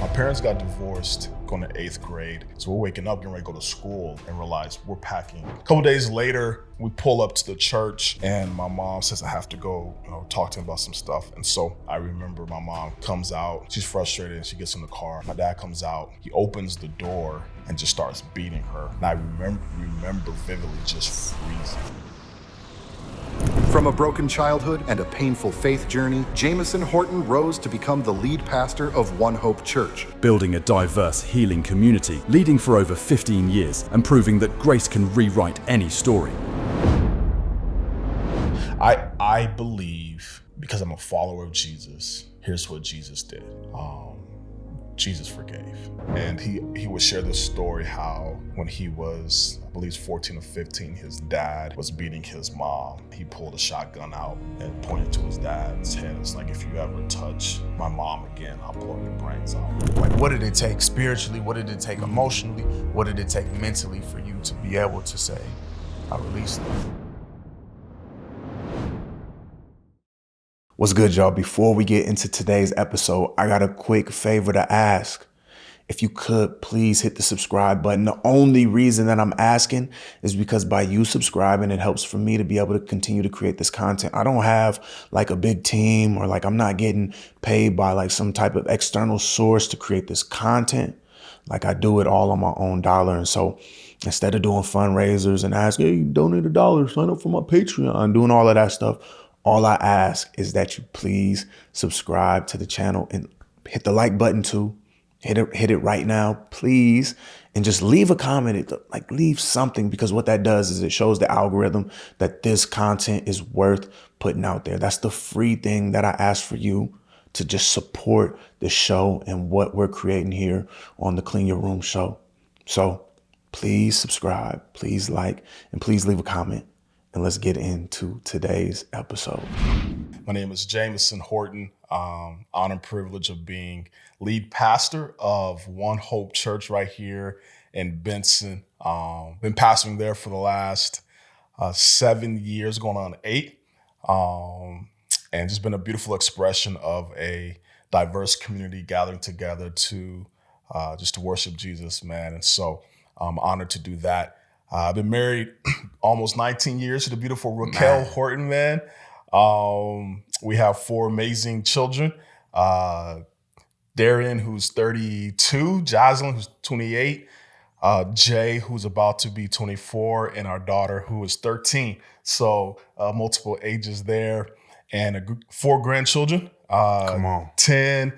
My parents got divorced going to 8th grade. So we're waking up, getting ready to go to school and realize we're packing. A couple days later, we pull up to the church and my mom says I have to go, talk to him about some stuff. And so I remember my mom comes out, she's frustrated and she gets in the car. My dad comes out, he opens the door and just starts beating her. And I remember vividly just freezing. From a broken childhood and a painful faith journey, Jamison Horton rose to become the lead pastor of One Hope Church, building a diverse, healing community, leading for over 15 years, and proving that grace can rewrite any story. I believe, because I'm a follower of Jesus, here's what Jesus did. Jesus forgave. And he would share this story how when he was, I believe 14 or 15, his dad was beating his mom. He pulled a shotgun out and pointed to his dad's head. It's like, if you ever touch my mom again, I'll pull your brains out. Like, what did it take spiritually? What did it take emotionally? What did it take mentally for you to be able to say, I release them? What's good, y'all? Before we get into today's episode, I got a quick favor to ask. If you could, please hit the subscribe button. The only reason that I'm asking is because by you subscribing, it helps for me to be able to continue to create this content. I don't have like a big team or like I'm not getting paid by like some type of external source to create this content. Like I do it all on my own dollar. And so instead of doing fundraisers and asking, hey, donate $1, sign up for my Patreon, doing all of that stuff, all I ask is that you please subscribe to the channel and hit the like button too. Hit it right now, please. And just leave a comment, like leave something, because what that does is it shows the algorithm that this content is worth putting out there. That's the free thing that I ask for you to just support the show and what we're creating here on the Clean Your Room show. So please subscribe, please like, and please leave a comment. And let's get into today's episode. My name is Jamison Horton. Honor and privilege of being lead pastor of One Hope Church right here in Benson. Been pastoring there for the last 7 years, going on 8. And just been a beautiful expression of a diverse community gathering together to just to worship Jesus, man. And so I'm honored to do that. I've been married almost 19 years to the beautiful Raquel Horton, man. We have 4 amazing children. Darian, who's 32, Jocelyn, who's 28, Jay, who's about to be 24, and our daughter, who is 13. So multiple ages there, and 4 grandchildren. Come on. 10,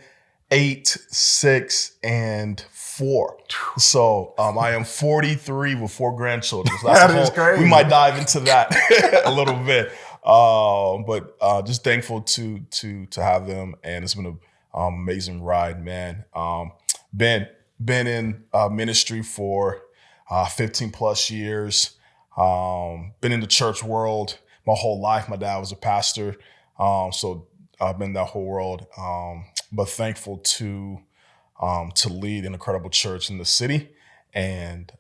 8, 6, and 4. So I am 43 with 4 grandchildren. So that's that is crazy. We might dive into that a little bit. But just thankful to have them, and it's been an amazing ride, man. Been in ministry for 15 plus years. Been in the church world my whole life. My dad was a pastor, so I've been in that whole world. But thankful to lead an incredible church in the city, and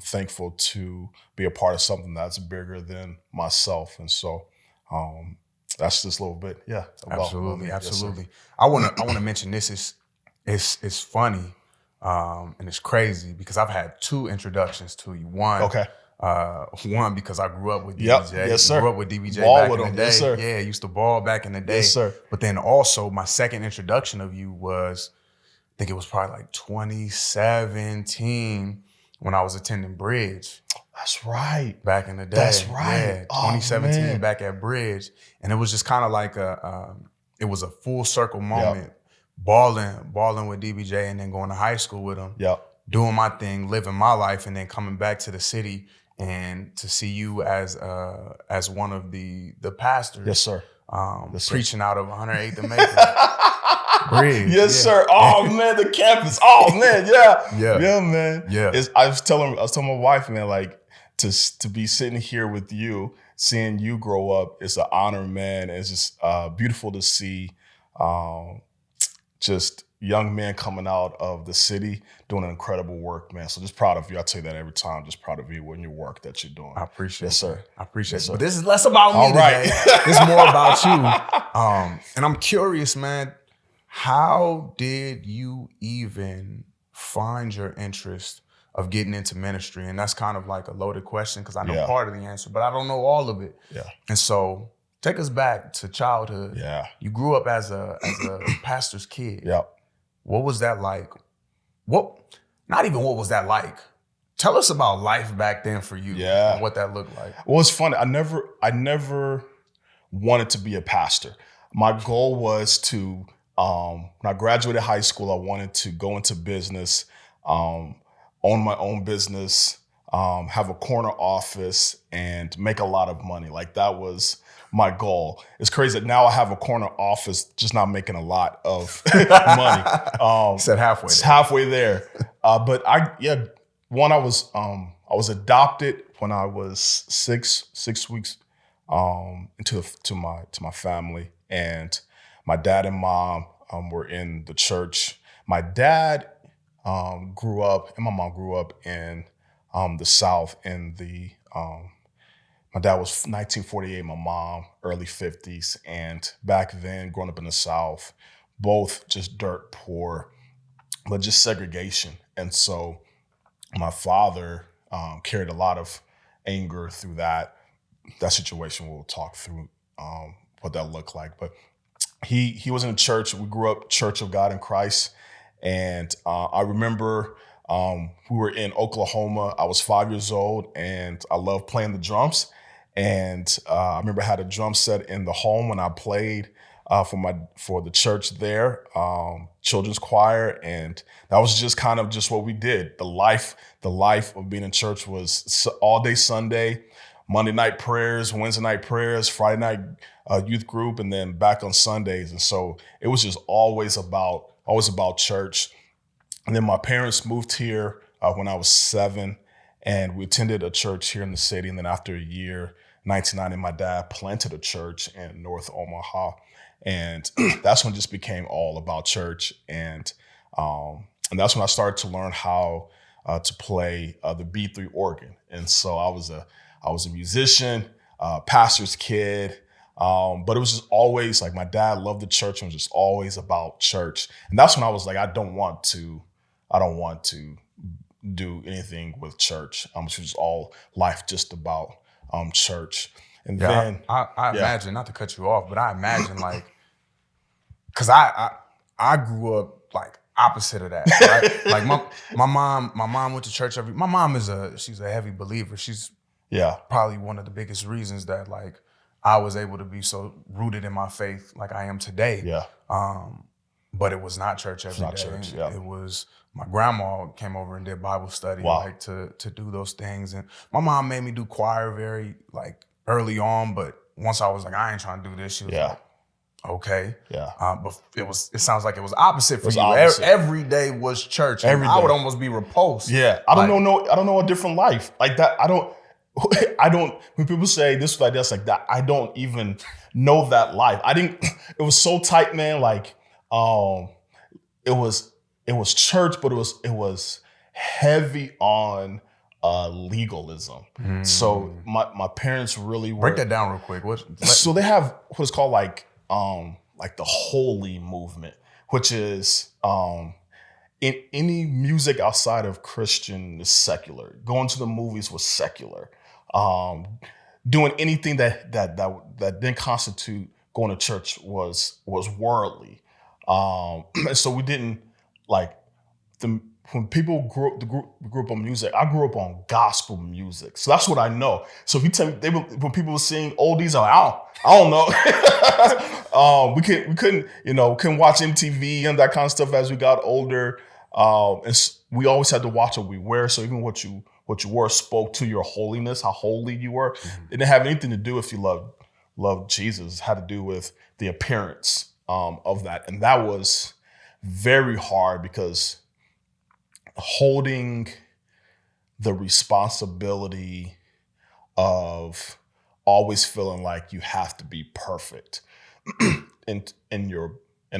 thankful to be a part of something that's bigger than myself. And so that's just a little bit, Absolutely. Yes, I want to mention this. It's funny and it's crazy because I've had 2 introductions to you. One because I grew up with DBJ. Yes, sir. Grew up with DBJ Ball back with in the him. day. Yes, sir. Yeah, used to ball back in the day. Yes, sir. But then also my second introduction of you was, I think it was probably like 2017 when I was attending Bridge. That's right. Back in the day. That's right. Yeah, 2017 back at Bridge. And it was just kind of like it was a full circle moment. Balling with DBJ and then going to high school with him. Yep. Doing my thing, living my life, and then coming back to the city and to see you as one of the pastors. Yes, sir. Preaching out of 108th and Macon. Bridge. Yes, sir. Oh man, the campus. Oh man, yeah, man. Yeah. I was telling my wife, man, like to be sitting here with you, seeing you grow up, it's an honor, man. It's just beautiful to see, just young men coming out of the city doing incredible work, man. So just proud of you. I tell you that every time. Just proud of you and your work that you're doing. I appreciate it. Yes, sir. I appreciate Yes, it. sir. But this is less about me All right. today. It's more about you. And I'm curious, man, How did you even find your interest of getting into ministry? And that's kind of like a loaded question because I know Yeah. part of the answer, but I don't know all of it. Yeah. And so take us back to childhood. Yeah. You grew up as a pastor's kid. Yep. What was that like? Not even what was that like? Tell us about life back then for you. Yeah. And what that looked like. Well, it's funny. I never wanted to be a pastor. My goal was to, when I graduated high school, I wanted to go into business, own my own business, have a corner office, and make a lot of money. Like that was my goal. It's crazy that now I have a corner office, just not making a lot of money. Said halfway. It's halfway there. But I was adopted when I was six weeks to my family, and my dad and mom were in the church. My dad grew up, and my mom grew up in the South. My dad was 1948, my mom early 50s, and back then, growing up in the South, both just dirt poor, but just segregation. And so my father carried a lot of anger through that situation. We'll talk through what that looked like. But he was in a church. We grew up Church of God in Christ. And I remember we were in Oklahoma. I was 5 years old, and I loved playing the drums. And I remember I had a drum set in the home when I played for the church there, children's choir, and that was just kind of just what we did. The life of being in church was all day Sunday, Monday night prayers, Wednesday night prayers, Friday night youth group, and then back on Sundays. And so it was just always about church. And then my parents moved here when I was 7, and we attended a church here in the city. And then after a year, 1990, my dad planted a church in North Omaha. And that's when it just became all about church. And that's when I started to learn how to play the B3 organ. And so I was a musician, pastor's kid. But it was just always like my dad loved the church and was just always about church. And that's when I was like, I don't want to do anything with church. It was all life just about church. And then I imagine, not to cut you off, but I imagine like, cause I grew up like opposite of that, right? Like my mom went to church my mom she's a heavy believer. She's probably one of the biggest reasons that like I was able to be so rooted in my faith like I am today. Yeah. But it was not church every day. It was my grandma came over and did Bible study, like to do those things. And my mom made me do choir very like early on, but once I was like, I ain't trying to do this, she was like, okay. Yeah. But it sounds like it was opposite for you. Opposite. Every day was church. Every I day. would almost be repulsed. Yeah. I don't know a different life. Like that, I don't when people say this was like this, like that, I don't even know that life. It was so tight, man. Like it was church, but it was heavy on legalism. So my parents really were. Break that down real quick. So they have what is called like the holy movement, which is in any music outside of Christian is secular. Going to the movies was secular. Doing anything that didn't constitute going to church was worldly. And so we didn't like when people grew up on music. I grew up on gospel music, so that's what I know. So if you tell me when people were singing oldies, I'm like, I don't know. We couldn't watch MTV and that kind of stuff as we got older. And we always had to watch what we wear. So even what you wore spoke to your holiness, how holy you were. It didn't have anything to do if you loved Jesus. It had to do with the appearance of that. And that was very hard because holding the responsibility of always feeling like you have to be perfect in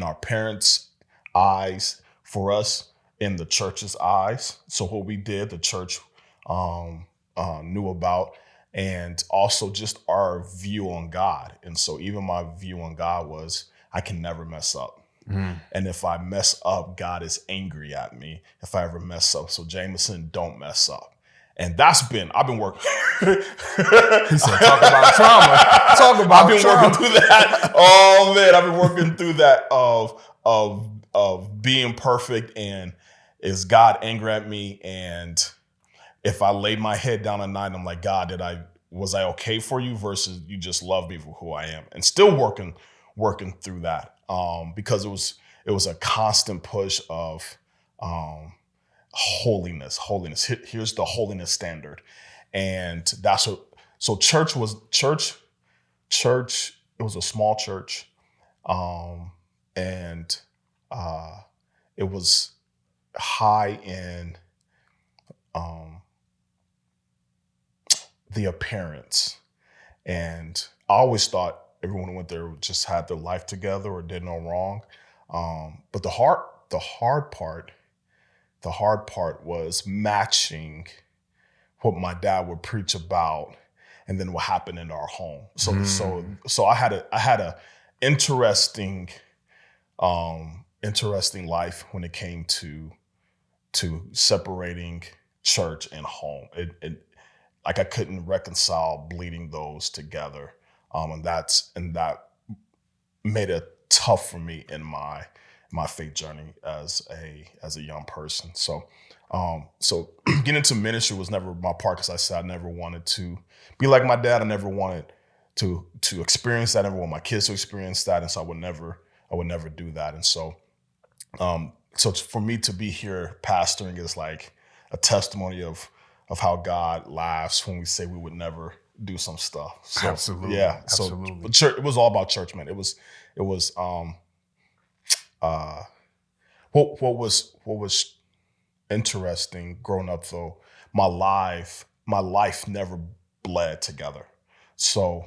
our parents' eyes, for us in the church's eyes. So what we did, the church knew about, and also just our view on God. And so even my view on God was, I can never mess up. And if I mess up, God is angry at me if I ever mess up. So Jameson, don't mess up. And I've been working. He said, talk about trauma. Talk about I've been trauma. working through that. Oh man, I've been working through that of being perfect, and is God angry at me? And if I lay my head down at night, I'm like, God, was I okay for you versus you just love me for who I am? And still working through that because it was a constant push of holiness. Here's the holiness standard, and that's what. So church. It was a small church, and it was high in the appearance, and I always thought everyone who went there just had their life together or did no wrong. But the hard part was matching what my dad would preach about and then what happened in our home. So I had a interesting life when it came to separating church and home. It like I couldn't reconcile bleeding those together. And that made it tough for me in my faith journey as a young person. So getting into ministry was never my part, because I said I never wanted to be like my dad. I never wanted to experience that. I never want my kids to experience that, and so I would never do that. And so for me to be here pastoring is like a testimony of how God laughs when we say we would never do some stuff. So, Absolutely. Yeah. Absolutely. So, but church, it was all about church, man. It was what was interesting growing up though, my life never bled together. So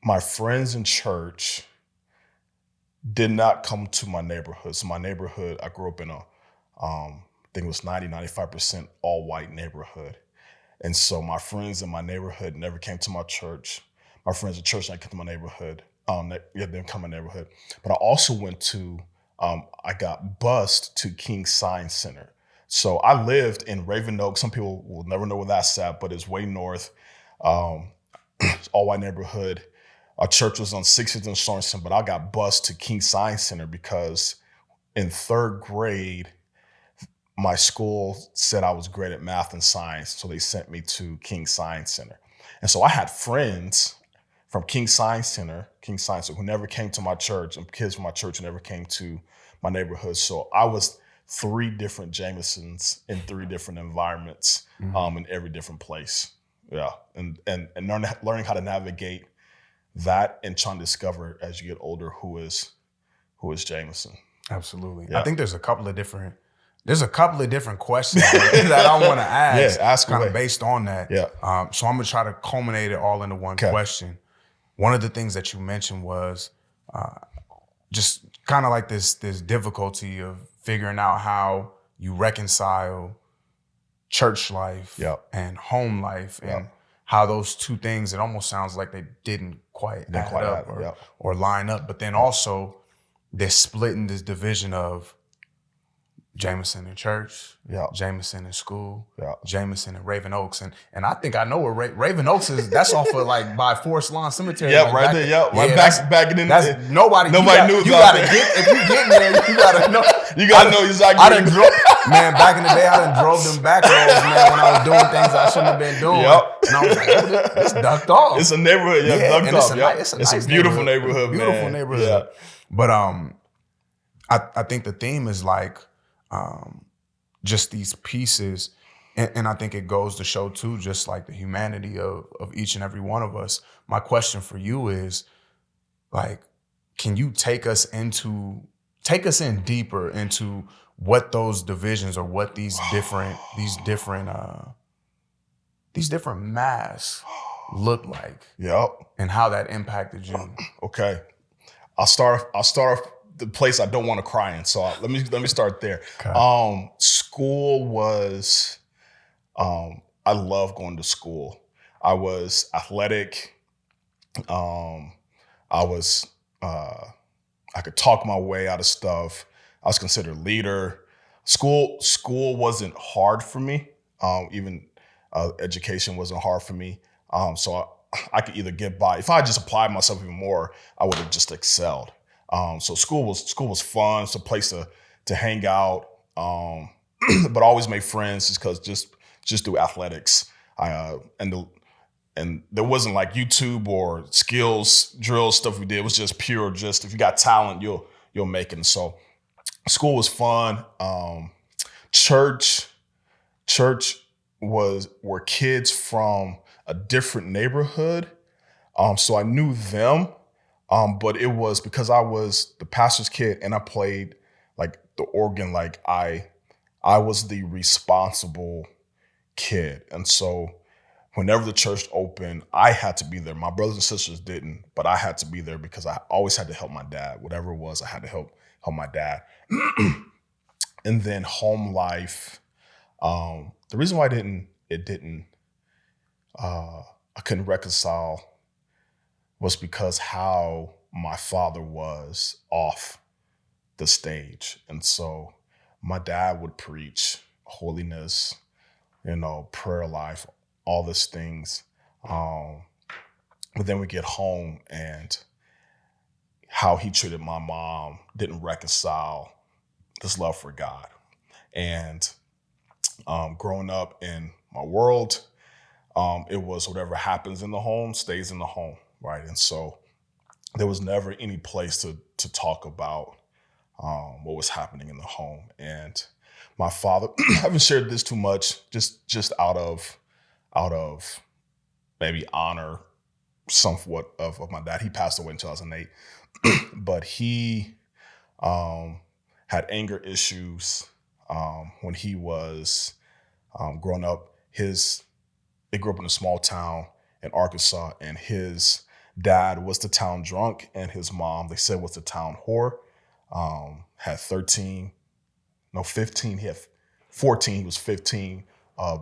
my friends in church did not come to my neighborhood. So my neighborhood, I grew up in I think it was 95% all white neighborhood. And so my friends in my neighborhood never came to my church. My friends at church never came to my neighborhood. They didn't come to my neighborhood. But I also went to, I got bused to King Science Center. So I lived in Raven Oak. Some people will never know where that's at, but it's way north. All white neighborhood. Our church was on 60th and Sorensen, but I got bused to King Science Center because in third grade, my school said I was great at math and science, so they sent me to King Science Center. And so I had friends from King Science Center, who never came to my church, and kids from my church who never came to my neighborhood. So I was 3 different Jamesons in 3 different environments, in every different place. Yeah, and learning how to navigate that and trying to discover as you get older who is Jameson. Absolutely. Yeah. I think there's a couple of different questions that I want to ask. Yeah, ask kind away. of based on that. Yeah. So I'm gonna try to culminate it all into one question. One of the things that you mentioned was just kind of like this difficulty of figuring out how you reconcile church life and home life, and how those two things, it almost sounds like they didn't quite add up or line up. But then also this splitting, this division of Jameson in church, Jameson in school, Jameson in Raven Oaks. And I think I know where Raven Oaks is. That's off of like by Forest Lawn Cemetery. Yeah, like right there. Yeah, right back in the nobody knew. You gotta get, if you get there, you gotta know. You gotta know exactly. I done man, back in the day, I done drove them back roads, man, when I was doing things I shouldn't have been doing. And I was like, oh, this ducked off. It's a neighborhood, ducked off. It's a nice beautiful neighborhood, beautiful man. neighborhood. Yeah. But I think the theme is like just these pieces, and I think it goes to show too, just like the humanity of each and every one of us. My question for you is, like, can you take us in deeper into what those divisions or what these different masks look like? Yep. And how that impacted you? Okay. I'll start off the place I don't want to cry in. So let me start there. Okay. School was, I love going to school. I was athletic. I I could talk my way out of stuff. I was considered a leader. School wasn't hard for me. Even education wasn't hard for me. So I could either get by. If I just applied myself even more, I would have just excelled. So school was fun. It's a place to hang out. But I always made friends just through athletics. And there wasn't like YouTube or skills drill stuff we did. It was just pure. Just if you got talent, you'll make it. And so school was fun. Church were kids from a different neighborhood. So I knew them. But it was because I was the pastor's kid and I played like the organ. Like I was the responsible kid. And so whenever the church opened, I had to be there. My brothers and sisters didn't, but I had to be there because I always had to help my dad. Whatever it was, I had to help my dad. And then home life. The reason why I couldn't reconcile was because how my father was off the stage. And so my dad would preach holiness, prayer life, all these things. But then we get home and how he treated my mom didn't reconcile this love for God. And growing up in my world, it was whatever happens in the home stays in the home, right? And so there was never any place to talk about what was happening in the home. And my father, I haven't shared this too much, just out of maybe honor somewhat of my dad. He passed away in 2008, but he had anger issues when he was growing up. They grew up in a small town in Arkansas, and his dad was the town drunk, and his mom, they said, was the town whore. Had 15, he had 14, he was 15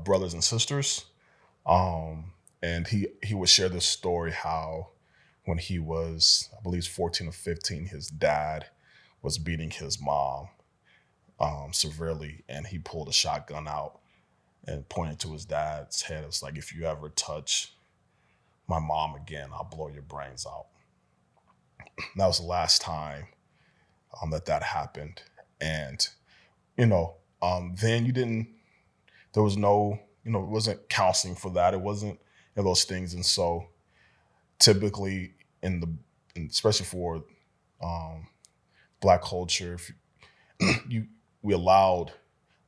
brothers and sisters. And he would share this story how when he was, I believe 14 or 15, his dad was beating his mom severely, and he pulled a shotgun out and pointed to his dad's head. It's like, if you ever touch my mom again, I'll blow your brains out. That was the last time that happened. And, then there was no, it wasn't counseling for that. It wasn't those things. And so typically especially for Black culture, we allowed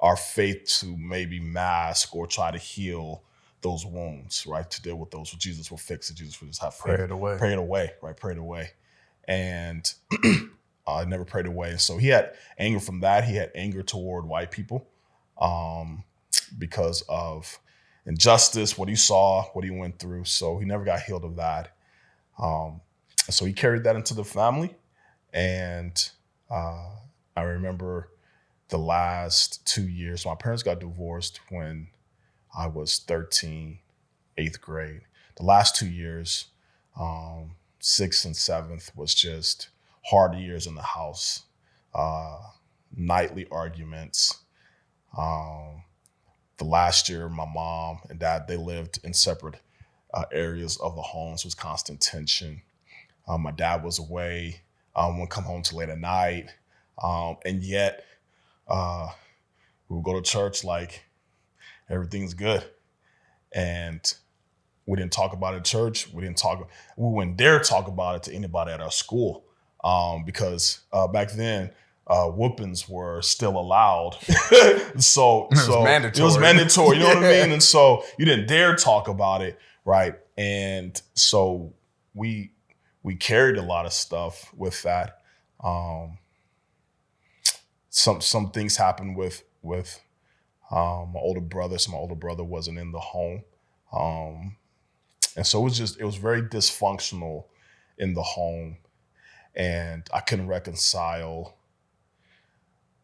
our faith to maybe mask or try to heal those wounds, right? To deal with those. Jesus will fix it. Jesus will just have faith. Pray it away. Pray it away, right? Pray it away. And I never prayed away. And so he had anger from that. He had anger toward white people because of injustice, what he saw, what he went through. So he never got healed of that. So he carried that into the family. And I remember the last 2 years, my parents got divorced when I was 13, 8th grade. The last 2 years, 6th and 7th, was just hard years in the house, nightly arguments. The last year, my mom and dad, they lived in separate areas of the home, so it was constant tension. My dad was away, wouldn't come home till late at night, and yet we would go to church like everything's good. And we didn't talk about it at church. We wouldn't dare talk about it to anybody at our school because back then whoopings were still allowed. so it was mandatory. It was mandatory, you know what I mean? And so you didn't dare talk about it, right? And so we carried a lot of stuff with that. Some things happened with my older brother. So my older brother wasn't in the home. And so it was very dysfunctional in the home. And I couldn't reconcile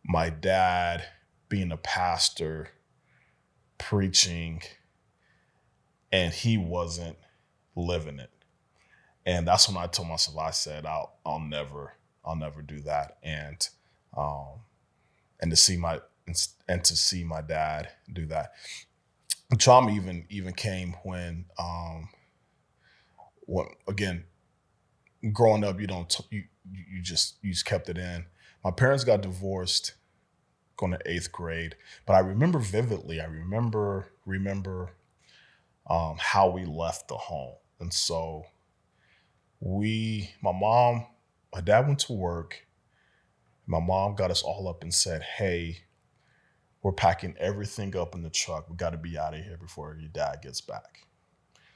my dad being a pastor, preaching, and he wasn't living it. And that's when I told myself, I said, I'll never do that. And to see my dad do that. The trauma even came when again, growing up, you just kept it in. My parents got divorced going to 8th grade, but I remember vividly. I remember how we left the home, and so my dad went to work. My mom got us all up and said, "Hey, we're packing everything up in the truck. We got to be out of here before your dad gets back."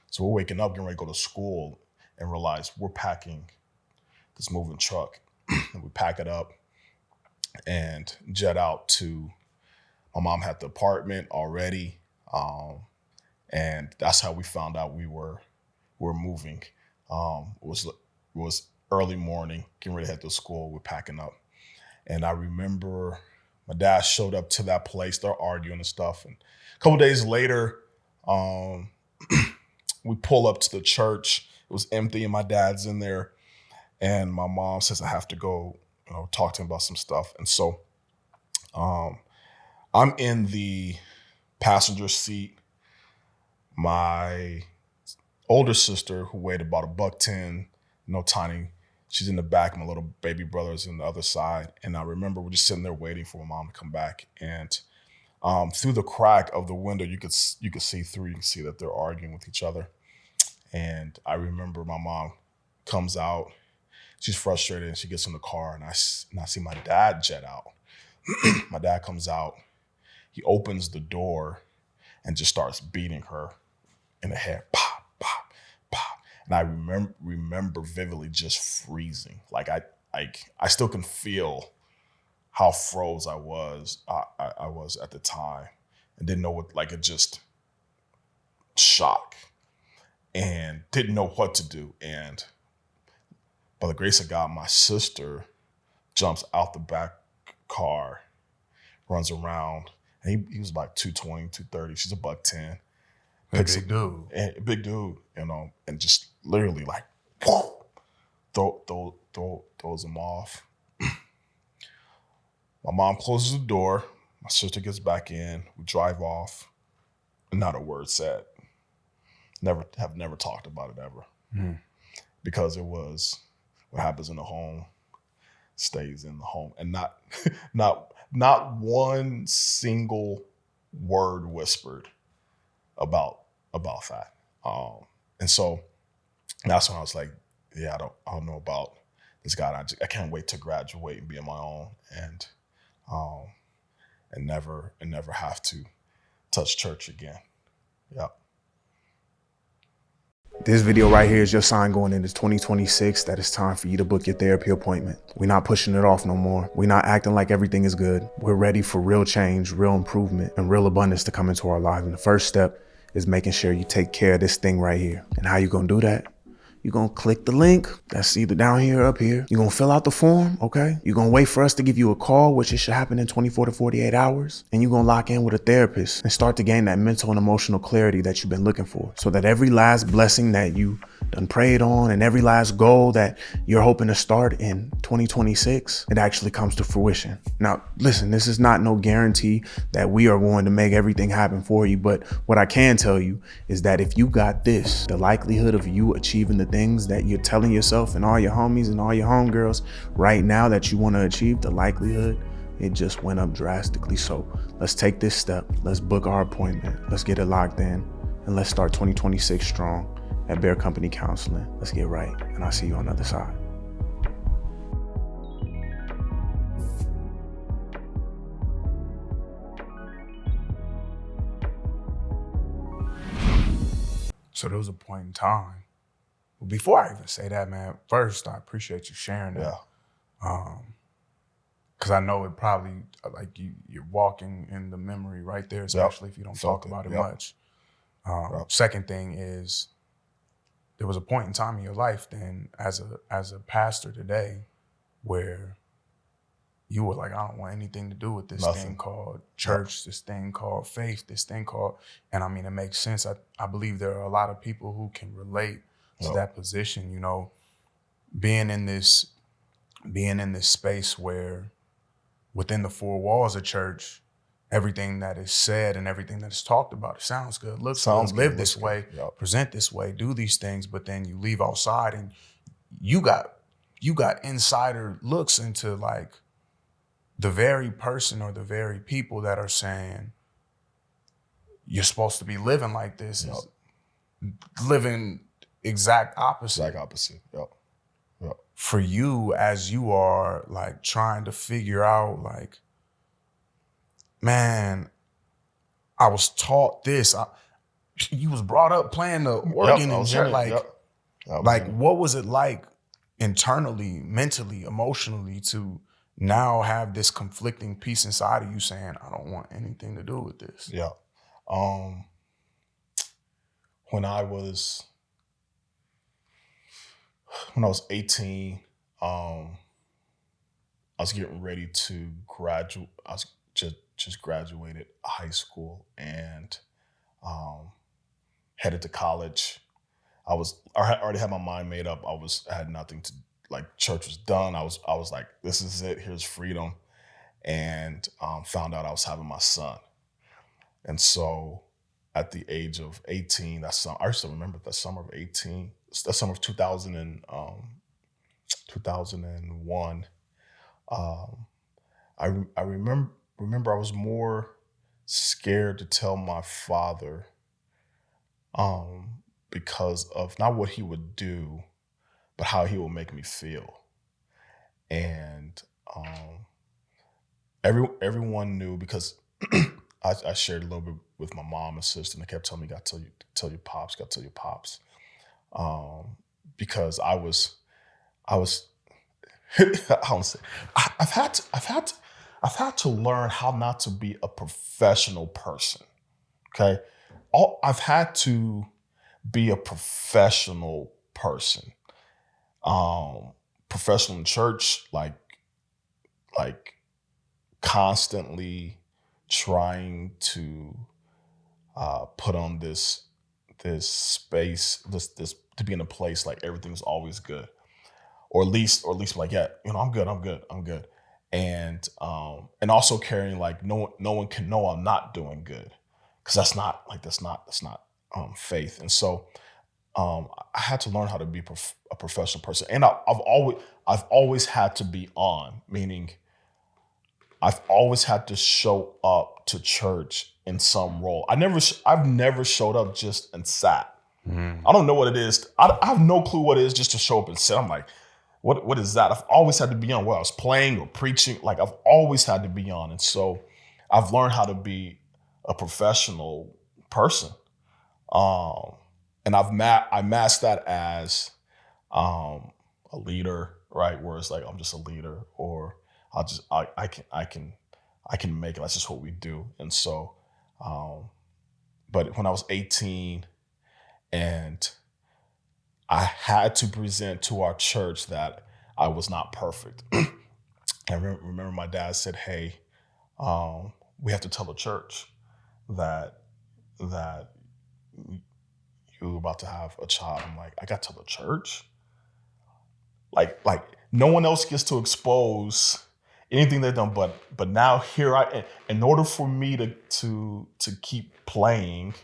So we're waking up, getting ready to go to school, and realize we're packing this moving truck. And we pack it up and jet out to, my mom had the apartment already. And that's how we found out we were moving. It was early morning, getting ready to head to school. We're packing up. And I remember my dad showed up to that place. They're arguing and stuff. And a couple days later, we pull up to the church. It was empty and my dad's in there. And my mom says, I have to go, talk to him about some stuff. And so I'm in the passenger seat. My older sister, who weighed about $110, tiny, she's in the back. My little baby brother's in the other side. And I remember we're just sitting there waiting for my mom to come back. And through the crack of the window, you could see through. You can see that they're arguing with each other. And I remember my mom comes out. She's frustrated, and she gets in the car, and I see my dad jet out. My dad comes out. He opens the door and just starts beating her in the head. Pop, pop, pop. And I remember vividly just freezing. Like I still can feel how froze I was at the time, and didn't know what, like, it just shock, and didn't know what to do. And by the grace of God, my sister jumps out the back car, runs around, and he was like 220, 230. She's $110. Big dude, and just literally like, whoa, throws him off. My mom closes the door. My sister gets back in. We drive off. Not a word said. Have never talked about it ever. Because it was, what happens in the home stays in the home, and not one single word whispered about that. And so that's when I was like, yeah, I don't know about this guy. I can't wait to graduate and be on my own, and never have to touch church again. Yeah. This video right here is your sign going into 2026 that it's time for you to book your therapy appointment. We're not pushing it off no more. We're not acting like everything is good. We're ready for real change, real improvement, and real abundance to come into our lives. And the first step is making sure you take care of this thing right here. And how you gonna do that? You're gonna click the link that's either down here or up here. You're gonna fill out the form, okay? You're gonna wait for us to give you a call, which it should happen in 24 to 48 hours. And you're gonna lock in with a therapist and start to gain that mental and emotional clarity that you've been looking for, so that every last blessing that you done prayed on and every last goal that you're hoping to start in 2026, it actually comes to fruition. Now, listen, this is not no guarantee that we are going to make everything happen for you, but what I can tell you is that if you got this, the likelihood of you achieving the things that you're telling yourself and all your homies and all your homegirls right now that you want to achieve, the likelihood, it just went up drastically. So let's take this step. Let's book our appointment. Let's get it locked in, and let's start 2026 strong at Bear Company Counseling. Let's get right, and I'll see you on the other side. So there was a point in time. Well, before I even say that, man, first, I appreciate you sharing that. Yeah. Because I know it probably, like, you're walking in the memory right there, especially if you don't talk about it much. Second thing is, there was a point in time in your life then, as a pastor today, where you were like, I don't want anything to do with this thing called church, this thing called faith, this thing called, and I mean, it makes sense. I believe there are a lot of people who can relate to that position, being in this being in this space where within the four walls of church, everything that is said and everything that is talked about, it sounds good, looks Sounds good, good, live this looks way, good. Yep. present this way, do these things, but then you leave outside and you got insider looks into like the very person or the very people that are saying you're supposed to be living like this is living exact opposite. Exact opposite. Yep. Yep. For you, as you are like trying to figure out like, man, I was taught this. You was brought up playing the organ I in was church. in it. Like, Yep. I was like in it. what was it like internally, mentally, emotionally to now have this conflicting piece inside of you saying, I don't want anything to do with this? Yeah. When I was 18, I was getting ready to graduate. I was just graduated high school and headed to college. I already had my mind made up. I had nothing to, like, church was done. I was like, this is it. Here's freedom. And found out I was having my son. And so at the age of 18, I still remember that summer of 18, that summer of 2001. I remember I was more scared to tell my father because of not what he would do, but how he would make me feel. And everyone knew because I shared a little bit with my mom and sister, and they kept telling me, "You got to tell your pops, got to tell your pops," because I was, I don't say, I've had to learn how not to be a professional person. Okay, I've had to be a professional person, professional in church, like constantly trying to put on this space, this to be in a place like everything's always good, or at least like, yeah, I'm good, and also carrying like no one can know I'm not doing good, because that's not faith. And so I had to learn how to be a professional person, and I've always had to be on, meaning I've always had to show up to church in some role. I've never showed up just and sat. I don't know what it is. I have no clue what it is just to show up and sit. I'm like, what is that? I've always had to be on, whether I was playing or preaching. Like, I've always had to be on. And so I've learned how to be a professional person. And I masked that as a leader, right? Where it's like, I'm just a leader, or I can make it. That's just what we do. And so, but when I was 18 and I had to present to our church that I was not perfect. I remember my dad said, "Hey, we have to tell the church that you're about to have a child." I'm like, I got to tell the church? Like no one else gets to expose anything they've done, but now here in order for me to keep playing,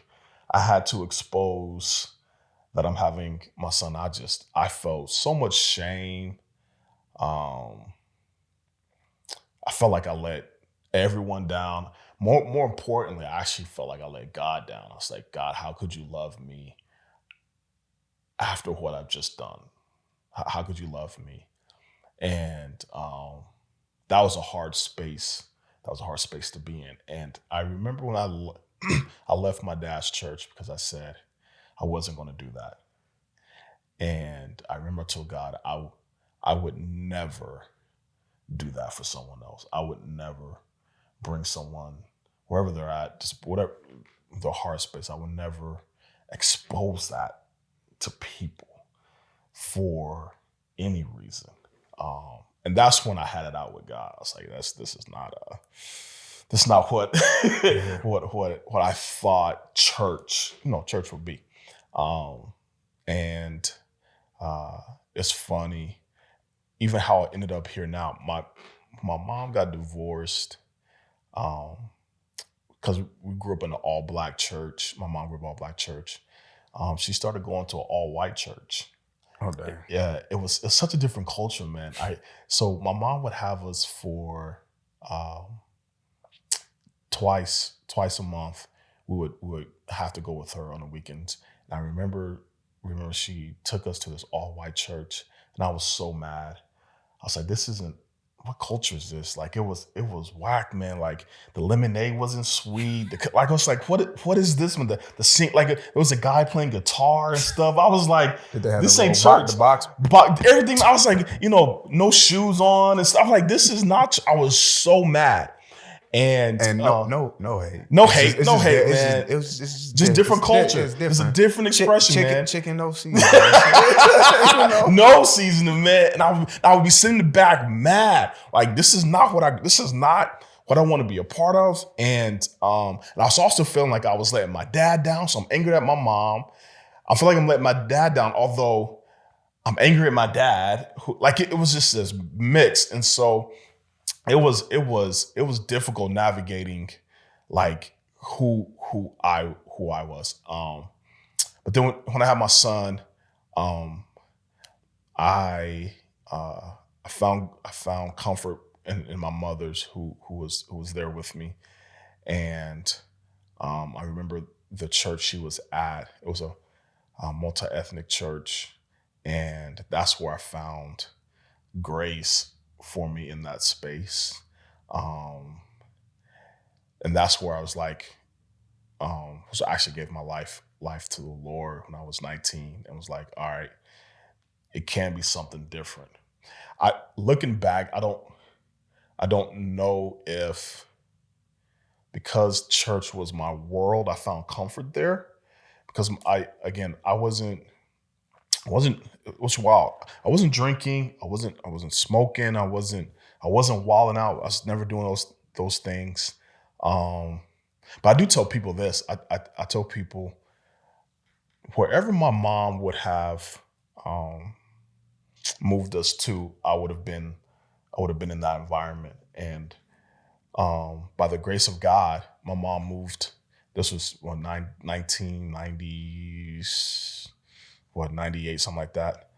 I had to expose that I'm having my son. I felt so much shame. I felt like I let everyone down. More importantly, I actually felt like I let God down. I was like, God, how could you love me after what I've just done? How could you love me? And that was a hard space. That was a hard space to be in. And I remember when I left my dad's church because I said I wasn't going to do that. And I remember I told God I would never do that for someone else. I would never bring someone wherever they're at, just whatever their heart space. I would never expose that to people for any reason. And that's when I had it out with God. I was like, this is not what what I thought church would be. And it's funny, even how I ended up here now. My mom got divorced because we grew up in an all-black church. My mom grew up in an all-black church. She started going to an all-white church. Oh, dang. Yeah, it's such a different culture, man. So my mom would have us for twice a month. We would have to go with her on the weekends. And I remember she took us to this all-white church, and I was so mad. I was like, this isn't, what culture is this? Like, it was whack, man. Like, the lemonade wasn't sweet. I was like, what is this one? The scene, like, it was a guy playing guitar and stuff. I was like, Did they have this the ain't little church. the box? But everything, I was like, no shoes on and stuff. Like, this is not, I was so mad. And no hate. No hate, man. It was just different culture. It's It's a different expression, man. Chicken, no seasoning. No seasoning, man. And I would be sitting in the back mad. Like, this is not what I want to be a part of. And I was also feeling like I was letting my dad down. So I'm angry at my mom. I feel like I'm letting my dad down, although I'm angry at my dad. It was just this mix. And so it was difficult navigating like who I was. But then when I had my son, I found comfort in my mother's who was there with me. And I remember the church she was at. It was a multi-ethnic church, and that's where I found grace for me in that space. And that's where I was like, so I actually gave my life to the Lord when I was 19, and was like, all right, it can be something different. Looking back, I don't know if because church was my world, I found comfort there, because it was wild. I wasn't drinking. I wasn't smoking. I wasn't wilding out. I was never doing those things. But I do tell people this. I tell people, wherever my mom would have moved us to, I would have been in that environment. And by the grace of God, my mom moved. This was 1990s. 98, something like that.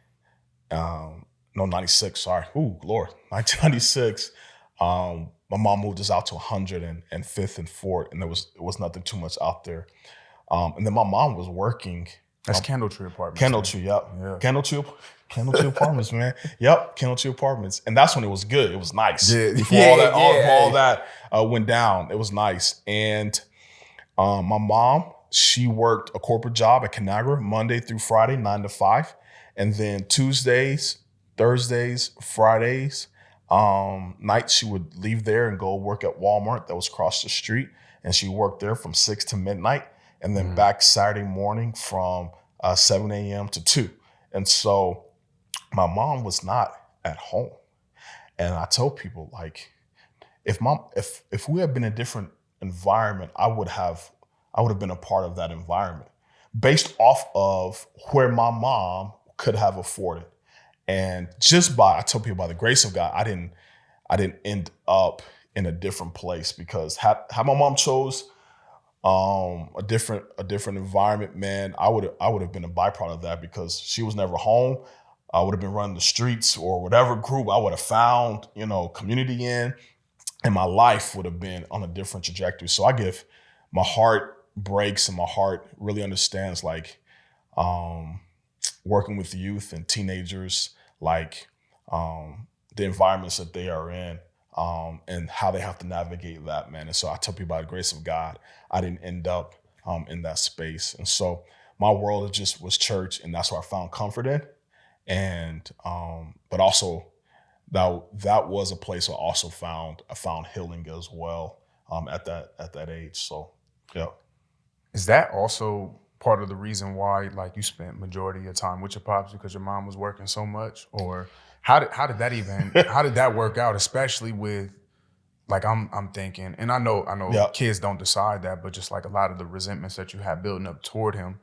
No, 96, sorry. Ooh, Lord, 1996. My mom moved us out to 105th and Fort, and it was nothing too much out there. And then my mom was working. That's Candle Tree Apartments. Candle Tree, yep. Yeah. Candle Tree Apartments, man. Yep, Candle Tree Apartments. And that's when it was good. It was nice. Yeah. Before all that went down, it was nice. And my mom, she worked a corporate job at Conagra Monday through Friday, 9 to 5. And then Tuesdays, Thursdays, Fridays, nights, she would leave there and go work at Walmart that was across the street. And she worked there from 6 to midnight. And then back Saturday morning from 7 a.m. to 2. And so my mom was not at home. And I tell people, like, if we had been in a different environment, I would have been a part of that environment based off of where my mom could have afforded. And I tell people, by the grace of God, I didn't end up in a different place, because had my mom chose a different environment, man, I would have been a byproduct of that, because she was never home. I would have been running the streets, or whatever group I would have found, community in, and my life would have been on a different trajectory. So my heart breaks, and my heart really understands, like, working with youth and teenagers, like, the environments that they are in, and how they have to navigate that, man. And so I tell people, by the grace of God, I didn't end up in that space. And so my world was church, and that's where I found comfort in. And but also that was a place where I found healing as well at that age. So yeah. Is that also part of the reason why, like, you spent majority of your time with your pops, because your mom was working so much? Or how did that work out, especially with, like, I'm thinking, and I know kids don't decide that, but just like a lot of the resentments that you had building up toward him,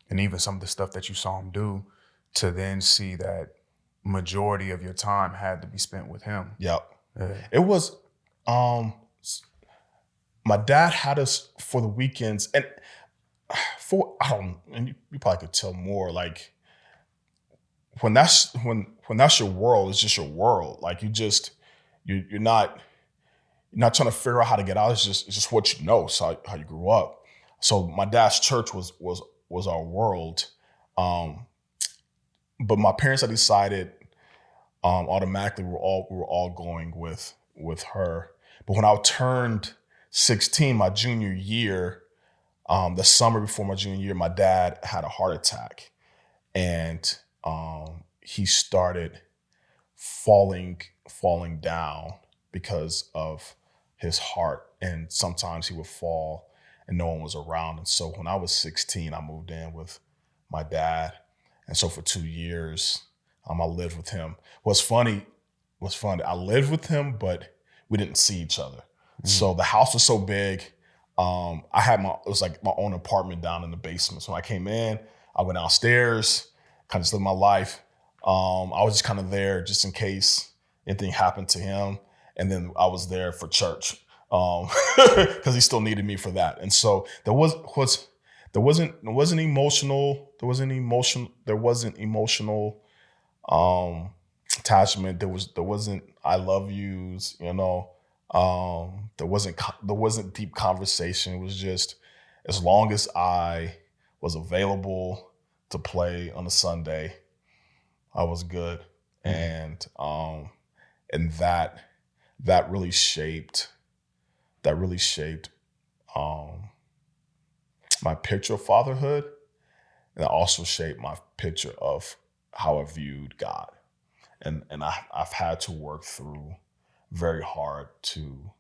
and even some of the stuff that you saw him do, to then see that majority of your time had to be spent with him. Yep. Yeah. It was, my dad had us for the weekends, and and you probably could tell more, like, when that's your world, it's just your world. Like, you're not trying to figure out how to get out. It's just what you know. So how you grew up. So my dad's church was our world. But my parents had decided automatically we were all going with her. But when I turned 16, my junior year, the summer before my junior year, my dad had a heart attack, and he started falling down because of his heart. And sometimes he would fall and no one was around. And so when I was 16, I moved in with my dad. And so for 2 years, I lived with him. What's funny, I lived with him, but we didn't see each other. Mm-hmm. So the house was so big. It was like my own apartment down in the basement. So when I came in, I went downstairs, kind of just lived my life. I was just kind of there just in case anything happened to him. And then I was there for church because he still needed me for that. And so there wasn't emotional attachment. There wasn't I love yous, there wasn't deep conversation. It was just, as long as I was available to play on a Sunday, I was good. Mm-hmm. And that really shaped my picture of fatherhood, and it also shaped my picture of how I viewed God. And I've had to work through very hard to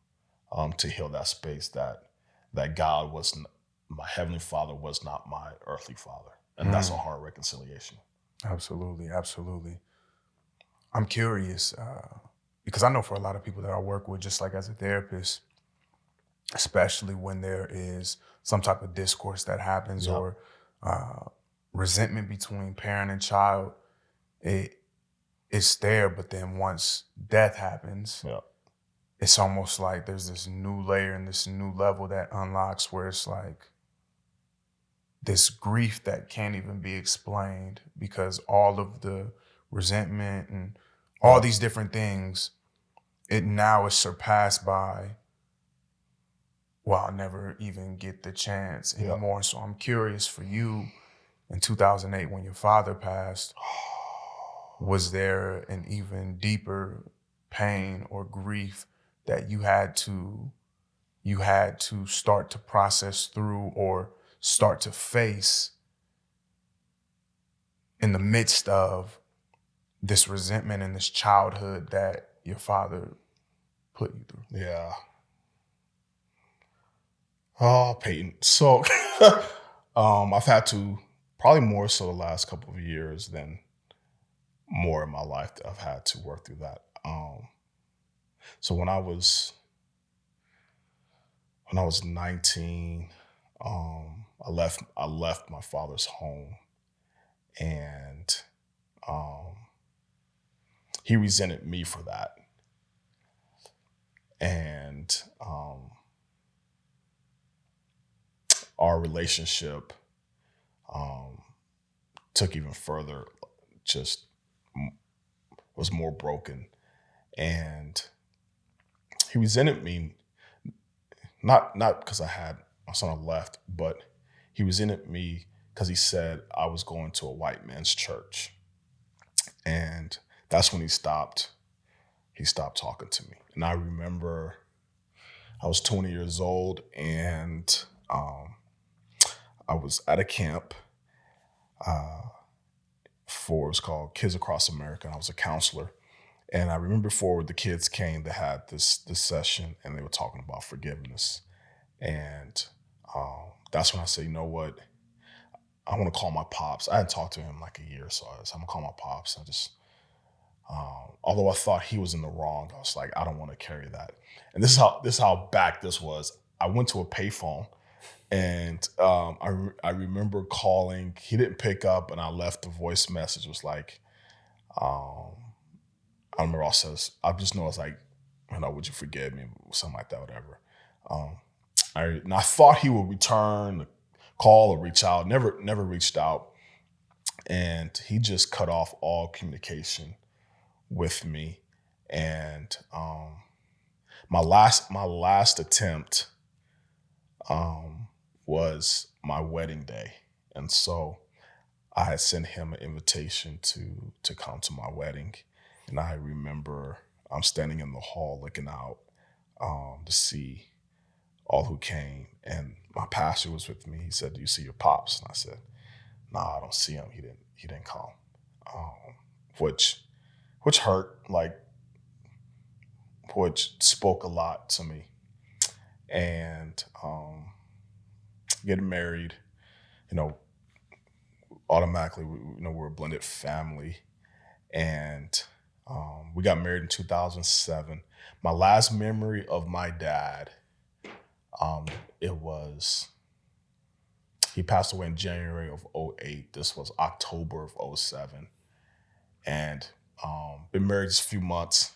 heal that space, that God my heavenly Father was not my earthly father. And that's a hard reconciliation. Absolutely, absolutely. I'm curious, because I know for a lot of people that I work with, just like as a therapist, especially when there is some type of discourse that happens, yep, or resentment between parent and child, it's there, but then once death happens, yep, it's almost like there's this new layer and this new level that unlocks, where it's like this grief that can't even be explained, because all of the resentment and all these different things, it now is surpassed by, well, I'll never even get the chance anymore. Yep. So I'm curious, for you, in 2008, when your father passed, was there an even deeper pain or grief that you had to start to process through or start to face in the midst of this resentment and this childhood that your father put you through? Yeah. Oh, Payton. So I've had to, probably more so the last couple of years than more in my life, that I've had to work through that. So when I was 19, I left my father's home, and he resented me for that. And our relationship took even further, just was more broken. And he resented me, not because I had my son left, but he resented me because he said I was going to a white man's church. And that's when he stopped talking to me. And I remember I was 20 years old, and I was at a camp it was called Kids Across America, and I was a counselor. And I remember before the kids came, they had this session, and they were talking about forgiveness. And that's when I said, you know what? I want to call my pops. I hadn't talked to him in like a year, so I'm gonna call my pops. I just, although I thought he was in the wrong, I was like, I don't want to carry that. And this is how back this was. I went to a payphone, and I remember calling. He didn't pick up, and I left a voice message. It was like, I remember also, I just know it's like, would you forgive me? Something like that, whatever. I thought he would return, call or reach out. Never reached out. And he just cut off all communication with me. And my last attempt was my wedding day. And so I had sent him an invitation to come to my wedding. And I remember I'm standing in the hall looking out to see all who came. And my pastor was with me. He said, "Do you see your pops?" And I said, "Nah, I don't see him. He didn't come." Which hurt, which spoke a lot to me. And getting married, automatically, we're a blended family. And we got married in 2007. My last memory of my dad, he passed away in January of 2008. This was October of 2007. And been married just a few months.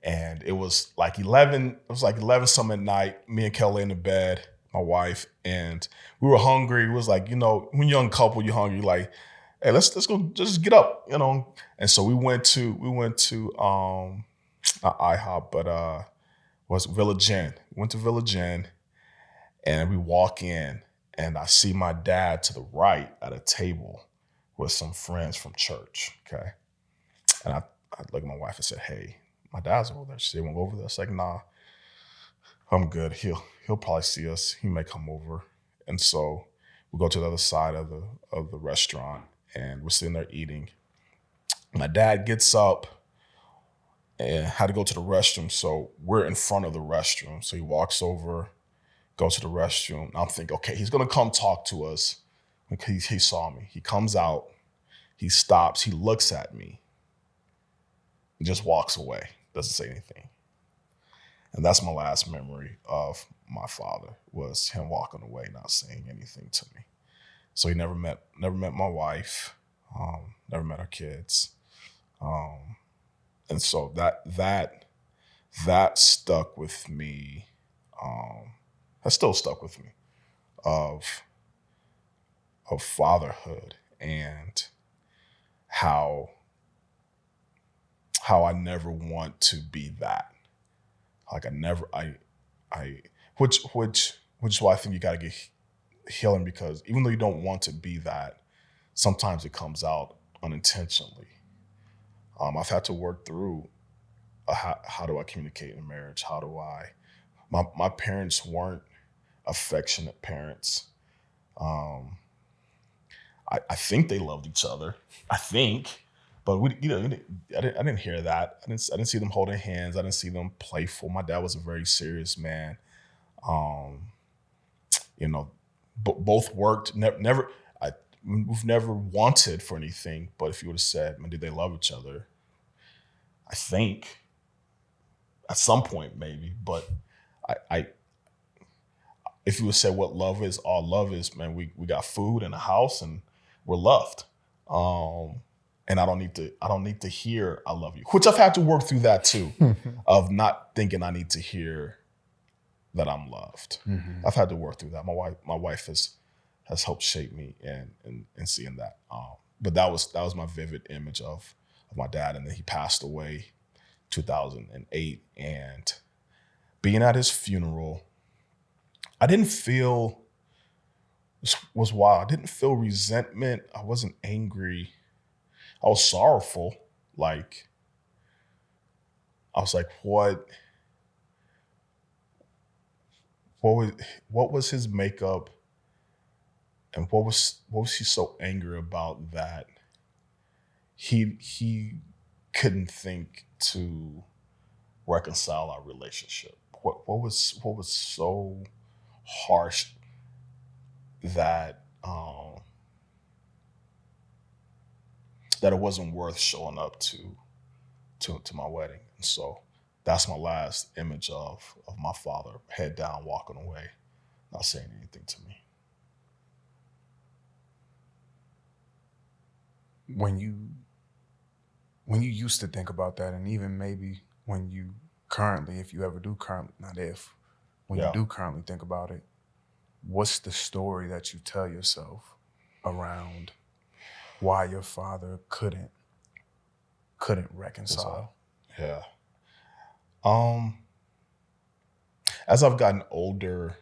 And it was like 11 something at night. Me and Kelly in the bed, my wife, and we were hungry. It was like, when you're young couple, you're hungry, like, hey, let's go, just get up, And so we went to not IHOP, but was Village Inn. We went to Village Inn, and we walk in, and I see my dad to the right at a table with some friends from church. Okay, and I looked at my wife and said, "Hey, my dad's over there." She said, "Want to go over there?" I was like, "Nah, I'm good. He'll probably see us. He may come over." And so we go to the other side of the restaurant, and we're sitting there eating. My dad gets up and had to go to the restroom, so we're in front of the restroom. So he walks over, goes to the restroom. And I'm thinking, okay, he's gonna come talk to us because he saw me. He comes out, he stops, he looks at me, and just walks away. Doesn't say anything. And that's my last memory of my father, was him walking away, not saying anything to me. So he never met my wife, never met our kids. And so that stuck with me, has still stuck with me, of fatherhood, and how I never want to be that. Like which is why I think you got to get healing, because even though you don't want to be that, sometimes it comes out unintentionally. I've had to work through how do I communicate in marriage? How do my parents weren't affectionate parents. I think they loved each other. I think. But I didn't hear that. I didn't see them holding hands. I didn't see them playful. My dad was a very serious man. Both worked. We've never wanted for anything. But if you would have said, "Man, did they love each other?" I think at some point maybe. But if you would say what love is, all love is, man, we got food and a house and we're loved. And I don't need to hear "I love you," which I've had to work through that too, of not thinking I need to hear that I'm loved. Mm-hmm. I've had to work through that. My wife has helped shape me in seeing that. But that was my vivid image of my dad, and then he passed away 2008. And being at his funeral, I didn't feel, this was wild. I didn't feel resentment. I wasn't angry. I was sorrowful. Like, I was like, what was his makeup, and what was he so angry about that he couldn't think to reconcile our relationship? What was so harsh that that it wasn't worth showing up to my wedding? And so that's my last image of my father, head down, walking away, not saying anything to me. When you when you used to think about that, and even maybe when you currently, if you ever do currently, not if, when you do currently think about it, what's the story that you tell yourself around why your father couldn't reconcile? Yeah. As I've gotten older,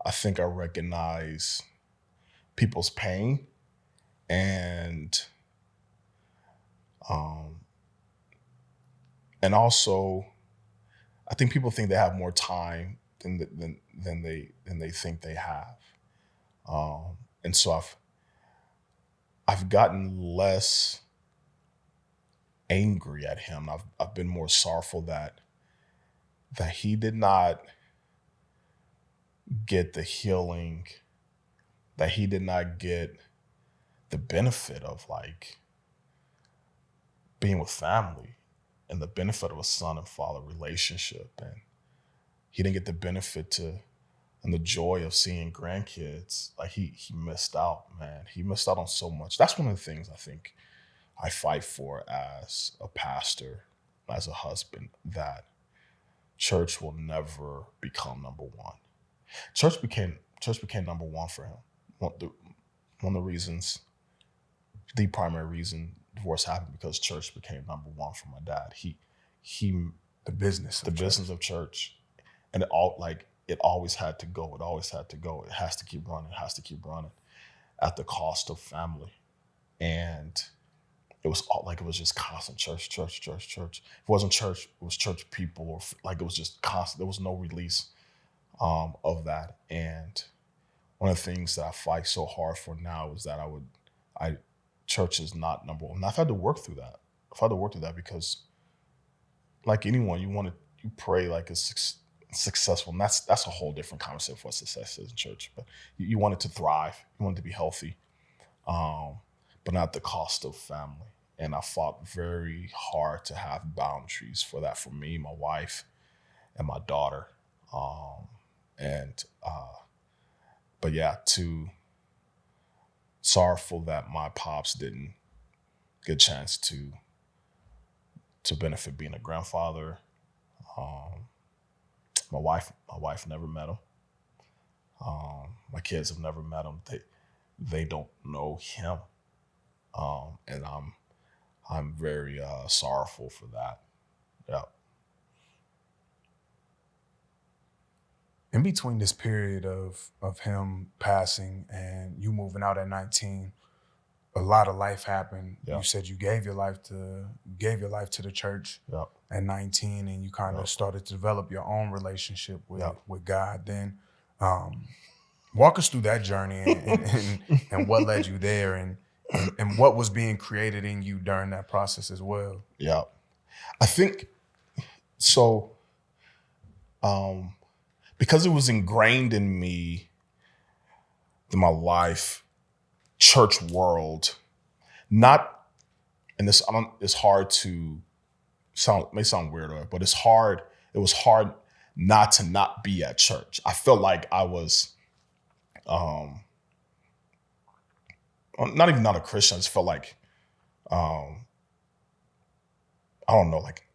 I think I recognize people's pain, and also I think people think they have more time than they think they have. And so I've gotten less angry at him. I've been more sorrowful that he did not get the healing, that he did not get the benefit of like being with family and the benefit of a son and father relationship. And he didn't get the benefit and the joy of seeing grandkids. Like he missed out, man. He missed out on so much. That's one of the things I think I fight for as a pastor, as a husband, that church will never become number one. Church became number one for him. One of the reasons, the primary reason divorce happened, because church became number one for my dad. The business of church. And it always had to go. It always had to go. It has to keep running. It has to keep running at the cost of family. And it was just constant church. If it wasn't church, it was church people, or like it was just constant. There was no release of that. And one of the things that I fight so hard for now is that church is not number one. And I've had to work through that. Because like anyone, you pray like it's successful. And that's a whole different conversation for what success is in church. But you want it to thrive. You want it to be healthy. But not at the cost of family. And I fought very hard to have boundaries for that, for me, my wife, and my daughter. But yeah, sorrowful that my pops didn't get a chance to benefit being a grandfather. My wife never met him. My kids have never met him. They don't know him. And I'm very sorrowful for that. Yeah. In between this period of him passing and you moving out at 19, a lot of life happened. Yeah. You said you gave your life to the church at 19, and you kind of started to develop your own relationship with God. Then walk us through that journey and what led you there, and what was being created in you during that process as well. Yeah. I think so. Because it was ingrained in me, in my life, church world, not, and this, it's hard to may sound weird, but it was hard not to not be at church. I felt like I was, not even not a Christian. I just felt like, I don't know, like,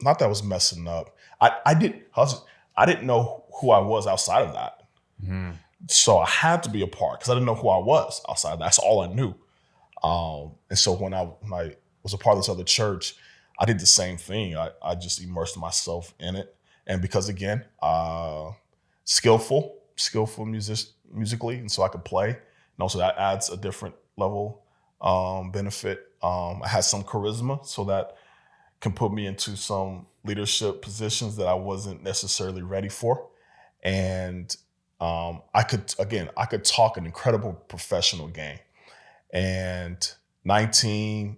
not that I was messing up. I didn't know who I was outside of that. Mm-hmm. So I had to be a part, because I didn't know who I was outside of that. That's all I knew. And so when I was a part of this other church, I did the same thing. I just immersed myself in it. And because, again, skillful musically, and so I could play. And also that adds a different level benefit. I had some charisma, so that can put me into some leadership positions that I wasn't necessarily ready for. And I could talk an incredible professional game. And 19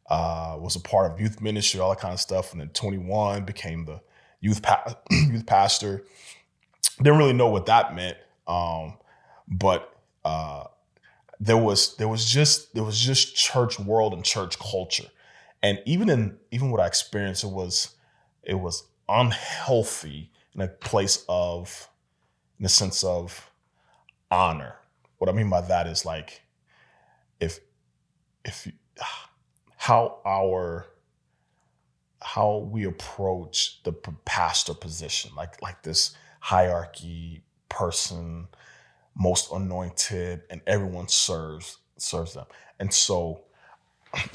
was a part of youth ministry, all that kind of stuff. And then 21 became the youth pastor. Didn't really know what that meant. But there was just church world and church culture. And even what I experienced, it was unhealthy in a sense of honor. What I mean by that is, like, if how we approach the pastor position, like this hierarchy person, most anointed, and everyone serves them. And so I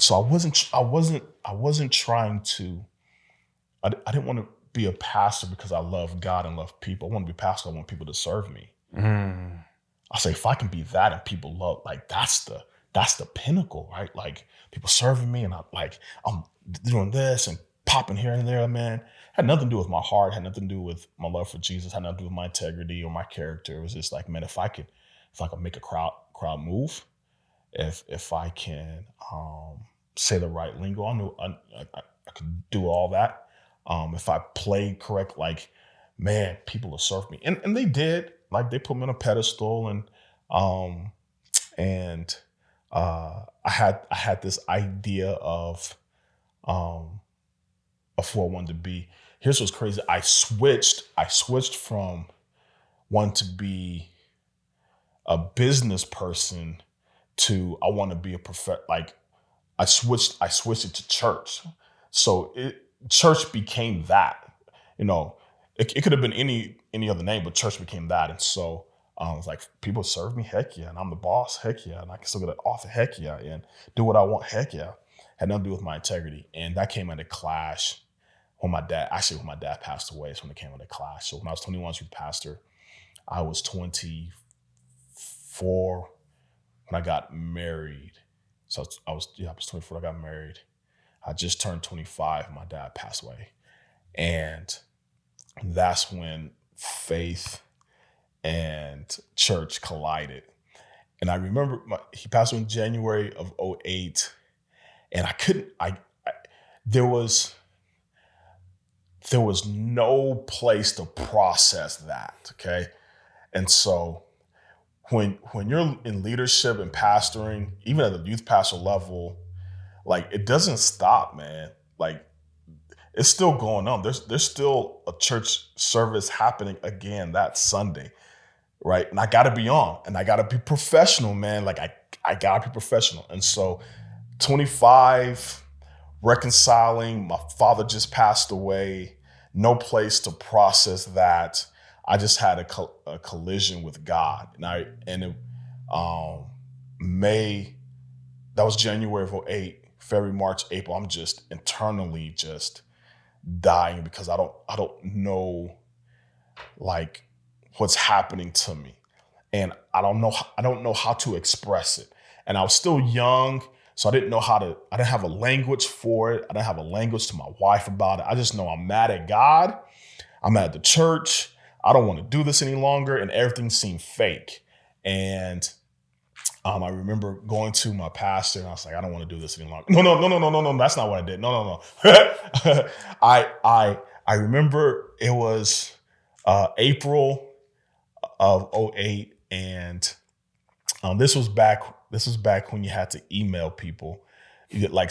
wasn't trying to. I didn't want to be a pastor because I love God and love people. I want to be a pastor. I want people to serve me. I say, if I can be that and people love, like that's the pinnacle, right? Like people serving me and I'm doing this and popping here and there, man. Had nothing to do with my heart, had nothing to do with my love for Jesus, had nothing to do with my integrity or my character. It was just like, man, if I could make a crowd move, if I can say the right lingo, I could do all that. If I played correct, like, man, people will serve me. And they did. Like they put me on a pedestal I had this idea of who I wanted to be. Here's what's crazy. I switched from wanting to be a business person to I want to be a like I switched it to church. So church became that. You know, it could have been any other name, but church became that. And so it's like people serve me, heck yeah, and I'm the boss, heck yeah, and I can still get an offer, heck yeah, and do what I want, heck yeah. Had nothing to do with my integrity, and that came at a clash when my dad passed away. Is when it came at a clash. So when I was 21 as youth pastor, I was 24 when I got married. So I was 24 when I got married. I just turned 25. My dad passed away, and that's when faith and church collided. And I remember he passed away in January of 2008, and there was no place to process that, okay? And so when you're in leadership and pastoring, even at the youth pastor level, like it doesn't stop, man. Like it's still going on. There's still a church service happening again that Sunday, right? And I got to be on, and I got to be professional, man. Like I got to be professional. And so 25, reconciling, my father just passed away, no place to process that. I just had a collision with God. May, that was January of 2008, February, March, April, I'm just internally just dying because I don't know like what's happening to me. And I don't know how to express it. And I was still young, so I didn't have a language for it. I didn't have a language to my wife about it. I just know I'm mad at God. I'm mad at the church. I don't want to do this any longer. And everything seemed fake. And I remember going to my pastor and I was like, I don't want to do this any longer. No. That's not what I did. No. I remember it was April of 2008, and this was back when you had to email people. You get like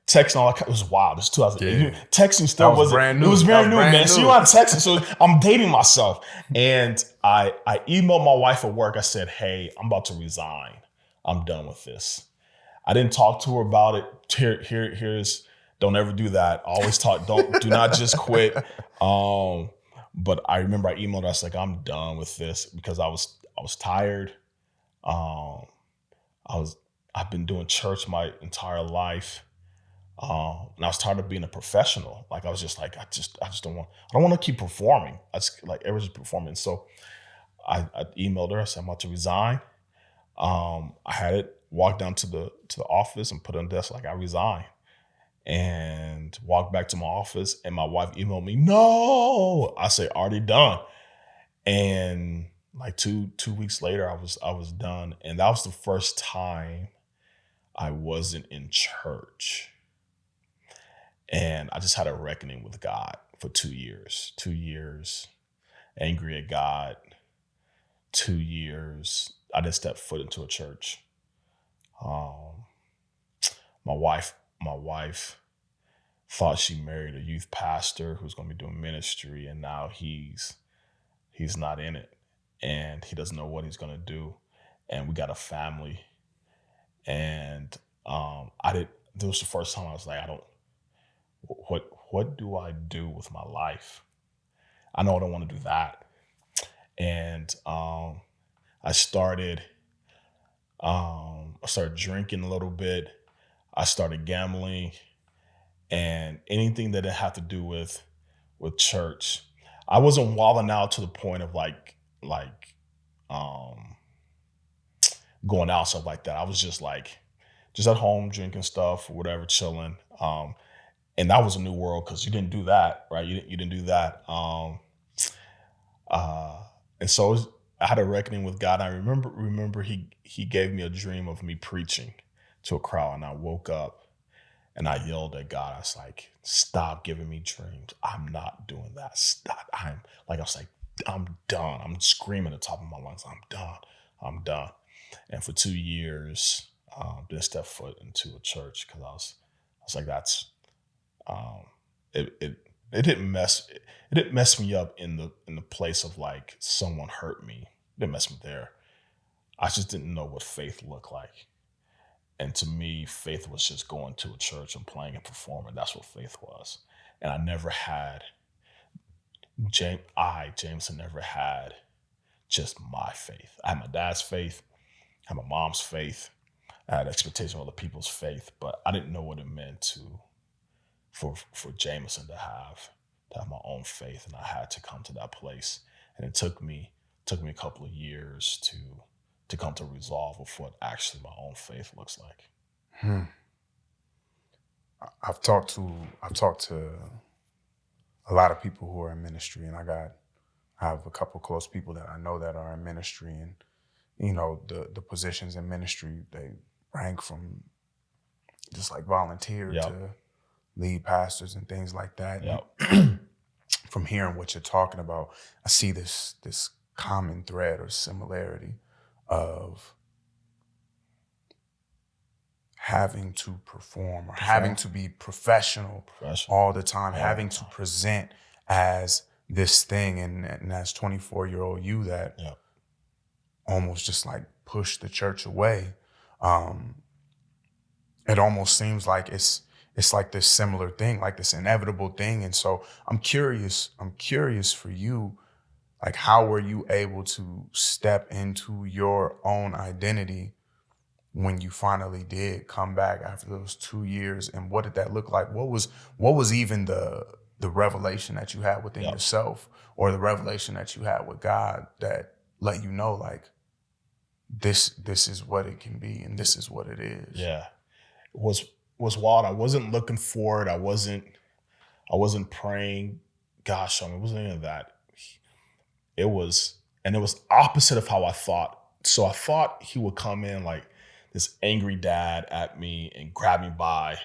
text and all that. It was wild. It's 2008. Yeah. Texting still wasn't brand new. It was brand new, man. So you want to text. So I'm dating myself. And I emailed my wife at work. I said, hey, I'm about to resign. I'm done with this. I didn't talk to her about it. Here's don't ever do that. Always talk. Do not just quit. But I remember I emailed her. I was like, I'm done with this because I was tired. I've been doing church my entire life. And I was tired of being a professional. Like I was just like, I don't want to keep performing. I just like everyone's performing. So I emailed her. I said, I'm about to resign. I had it walk down to the office and put it on the desk like I resigned. And walked back to my office, and my wife emailed me, no. I said, already done. And like two weeks later, I was done. And that was the first time I wasn't in church. And I just had a reckoning with God for 2 years. 2 years, angry at God. 2 years, I didn't step foot into a church. My wife thought she married a youth pastor who's going to be doing ministry, and now he's not in it, and he doesn't know what he's going to do. And we got a family, and this was the first time I was like, what do I do with my life? I know I don't want to do that. And I started drinking a little bit. I started gambling, and anything that it had to do with church. I wasn't wilding out to the point of like going out, stuff like that. I was just at home drinking stuff or whatever, chilling. And that was a new world because you didn't do that, right? You didn't do that. And so I had a reckoning with God. I remember he gave me a dream of me preaching to a crowd, and I woke up and I yelled at God. I was like, "Stop giving me dreams. I'm not doing that. Stop." I was like, "I'm done." I'm screaming at the top of my lungs. "I'm done. I'm done." And for 2 years, didn't step foot into a church because I was like, that's it didn't mess me up in the place of like someone hurt me. It didn't mess me there. I just didn't know what faith looked like. And to me, faith was just going to a church and playing and performing. That's what faith was. And I never had, Jameson never had just my faith. I had my dad's faith, I had my mom's faith, I had expectation of other people's faith, but I didn't know what it meant for Jameson to have my own faith. And I had to come to that place. And it took me a couple of years to come to resolve of what actually my own faith looks like. I've talked to a lot of people who are in ministry, and I have a couple close people that I know that are in ministry, and you know, the positions in ministry, they rank from just like volunteer to lead pastors and things like that. Yep. From hearing what you're talking about, I see this common thread or similarity of having to perform or having to be professional all the time, having to present as this thing, and as 24-year-old you that almost just like push the church away. It almost seems like it's like this similar thing, like this inevitable thing. And so I'm curious for you, like, how were you able to step into your own identity when you finally did come back after those 2 years? And what did that look like? What was even the revelation that you had within yourself, or the revelation that you had with God that let you know, like, this is what it can be and this is what it is? Yeah. It was wild. I wasn't looking for it. I wasn't praying, gosh, it wasn't any of that. It was opposite of how I thought. So I thought he would come in like this angry dad at me and grab me by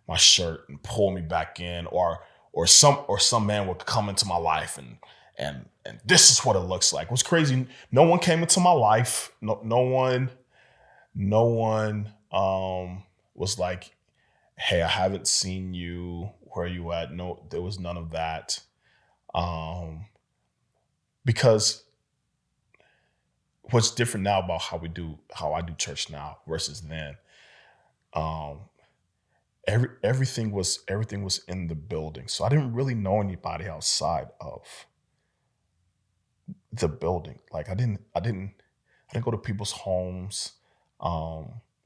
my shirt and pull me back in, or some man would come into my life and this is what it looks like. It was crazy. No one came into my life. No one was like, "Hey, I haven't seen you. Where are you at?" No, there was none of that. Because what's different now about how I do church now versus then, everything was in the building. So I didn't really know anybody outside of the building. Like I didn't go to people's homes.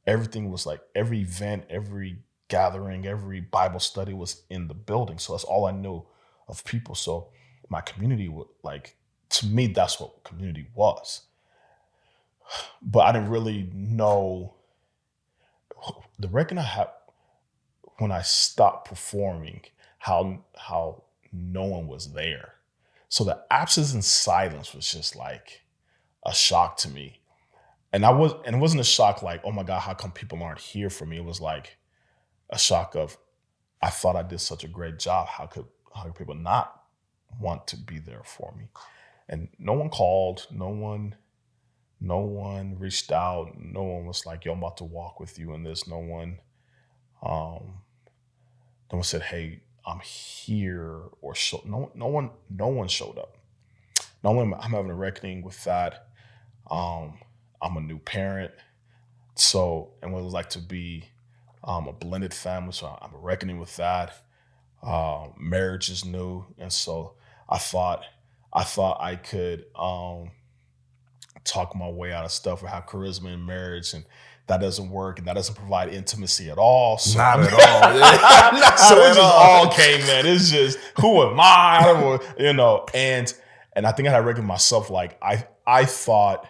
Everything was like every event, every gathering, every Bible study was in the building. So that's all I knew of people. So my community would, like, to me, that's what community was. But I didn't really know the reckon I had when I stopped performing, how no one was there. So the absence and silence was just like a shock to me. And it wasn't a shock like, "Oh my God, how come people aren't here for me?" It was like a shock of, I thought I did such a great job. How could people not want to be there for me? And no one called, no one reached out, no one was like, "Yo, I'm about to walk with you in this." No one said, "Hey, I'm here," or no one showed up. I'm having a reckoning with that. I'm a new parent. So, and what it was like to be a blended family, so I'm reckoning with that. Marriage is new, and so I thought I could talk my way out of stuff or have charisma in marriage, and that doesn't work, and that doesn't provide intimacy at all. So Not at all. Yeah. so it just all came, man. It's just who am I, and I think I had to reckon myself like I thought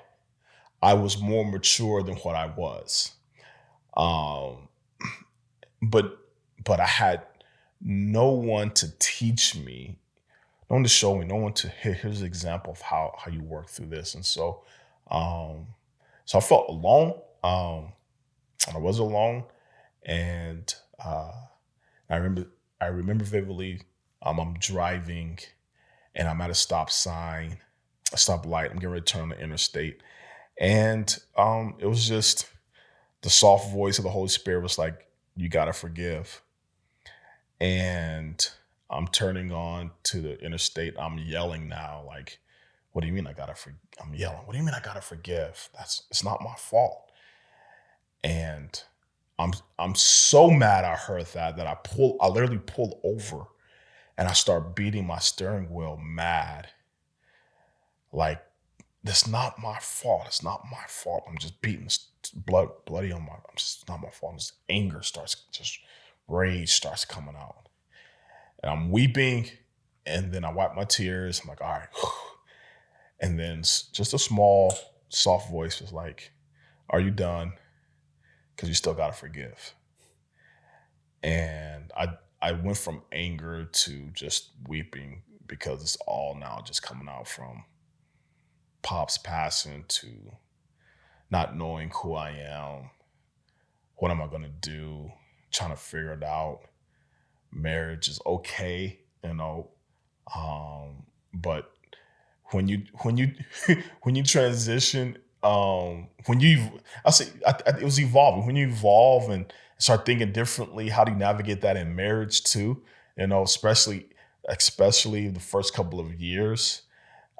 I was more mature than what I was, but I had no one to teach me, no one to show me, no one to here's an example of how you work through this. And so I felt alone. I was alone. And I remember vividly, I'm driving and I'm at a stoplight. I'm getting ready to turn on the interstate. And it was just the soft voice of the Holy Spirit was like, you gotta forgive. And I'm turning on to the interstate. I'm yelling now, like, what do you mean I gotta I'm yelling, what do you mean I gotta forgive? It's not my fault. And I'm so mad I heard that I literally pull over and I start beating my steering wheel mad. Like, that's not my fault. It's not my fault. I'm just beating bloody on it's not my fault. Just anger rage starts coming out. And I'm weeping, and then I wipe my tears. I'm like, all right. And then just a small, soft voice was like, are you done? Because you still got to forgive. And I went from anger to just weeping because it's all now just coming out from Pop's passing to not knowing who I am. What am I going to do? Trying to figure it out. Marriage is okay, but when you transition, it was evolving. When you evolve and start thinking differently, how do you navigate that in marriage too? Especially the first couple of years.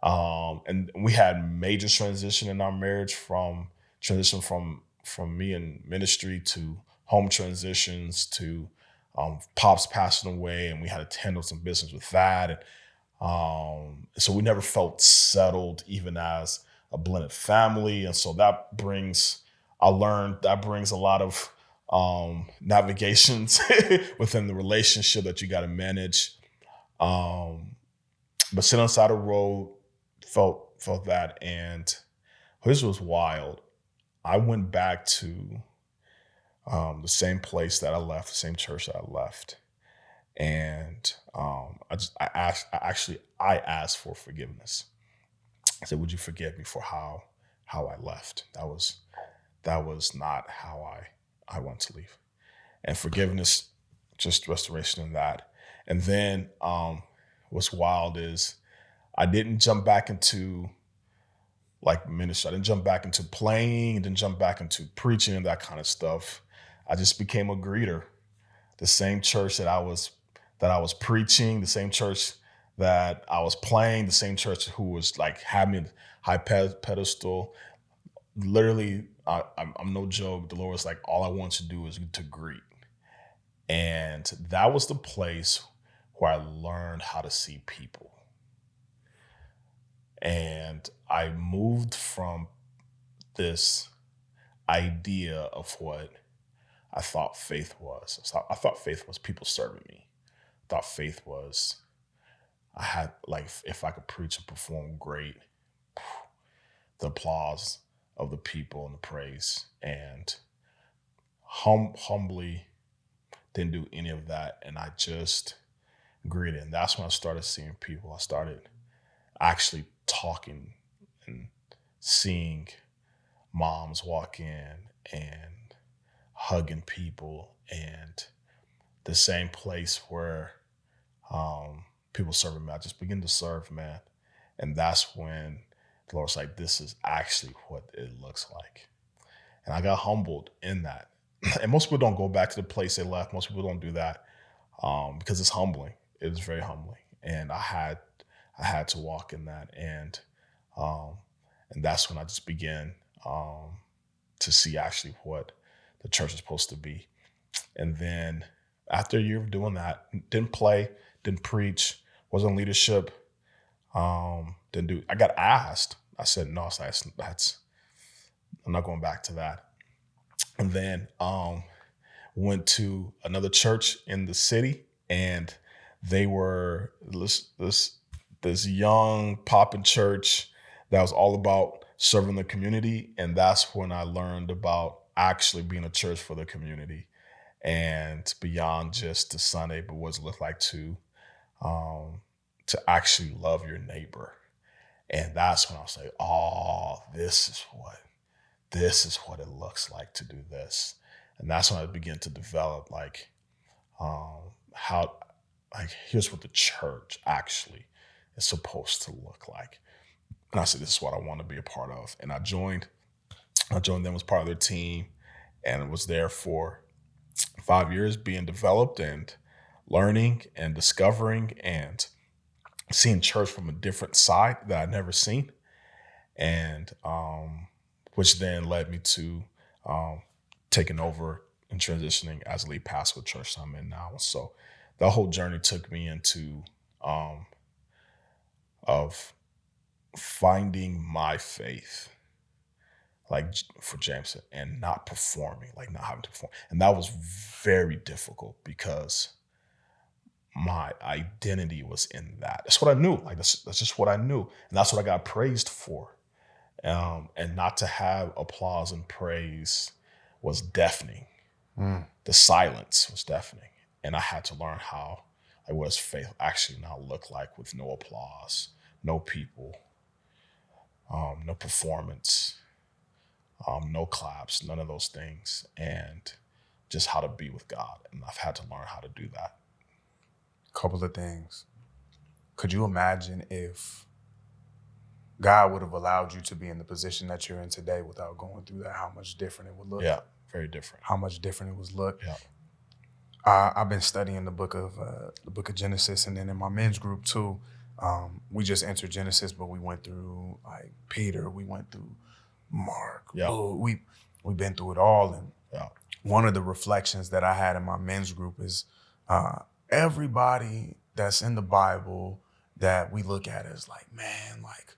And we had major transition in our marriage from me in ministry to home transitions to Pop's passing away, and we had to handle some business with that. And so we never felt settled even as a blended family. And so I learned that brings a lot of navigations within the relationship that you got to manage. But sitting on the side of the road, felt that, and this was wild. I went back to the same place that I left, the same church that I left, and I asked for forgiveness. I said, "Would you forgive me for how I left? That was not how I want to leave." And forgiveness, just restoration in that. And then what's wild is I didn't jump back into like ministry. I didn't jump back into playing, didn't jump back into preaching and that kind of stuff. I just became a greeter. The same church that I was preaching, the same church that I was playing, the same church who was like having me high pedestal. Literally, I'm no joke. The Lord was like, all I want to do is to greet. And that was the place where I learned how to see people. And I moved from this idea of what I thought faith was. I thought faith was people serving me. I thought faith was I had, like, if I could preach and perform great, the applause of the people and the praise. And humbly didn't do any of that. And I just greeted. And that's when I started seeing people. I started actually talking and seeing moms walk in and hugging people, and the same place where people serving me, I just began to serve, man. And that's when the Lord's like, this is actually what it looks like. And I got humbled in that. And most people don't go back to the place they left. Most people don't do that because it's humbling. It was very humbling. And I had to walk in that. And that's when I just began to see actually what the church is supposed to be. And then after a year of doing that, didn't play, didn't preach, wasn't in leadership, didn't do. I got asked. I said no. So that's I'm not going back to that. And then went to another church in the city, and they were this young poppin' church that was all about serving the community. And that's when I learned about actually being a church for the community, and beyond just the Sunday, but what it looked like to actually love your neighbor. And that's when I was like, oh, this is what it looks like to do this. And that's when I began to develop here's what the church actually is supposed to look like. And I said, this is what I want to be a part of. And I joined them as part of their team, and was there for 5 years being developed and learning and discovering and seeing church from a different side that I'd never seen. And which then led me to taking over and transitioning as lead pastor of the church I'm in now. So the whole journey took me into of finding my faith, like for Jameson, and not performing, like not having to perform. And that was very difficult because my identity was in that. That's what I knew. Like that's just what I knew. And that's what I got praised for. And not to have applause and praise was deafening. The silence was deafening. And I had to learn how, like, what does faith actually now look like with no applause, no people, no performance, no claps, none of those things, and just how to be with God. And I've had to learn how to do that. Couple of things. Could you imagine if God would have allowed you to be in the position that you're in today without going through that, how much different it would look? Yeah, very different. How much different it would look? Yeah. I've been studying the book of Genesis, and then in my men's group too, we just entered Genesis, but we went through like Peter, we went through Mark. Yeah. We've been through it all, and Yeah. one of the reflections that I had in my men's group is everybody that's in the Bible that we look at as like, man, like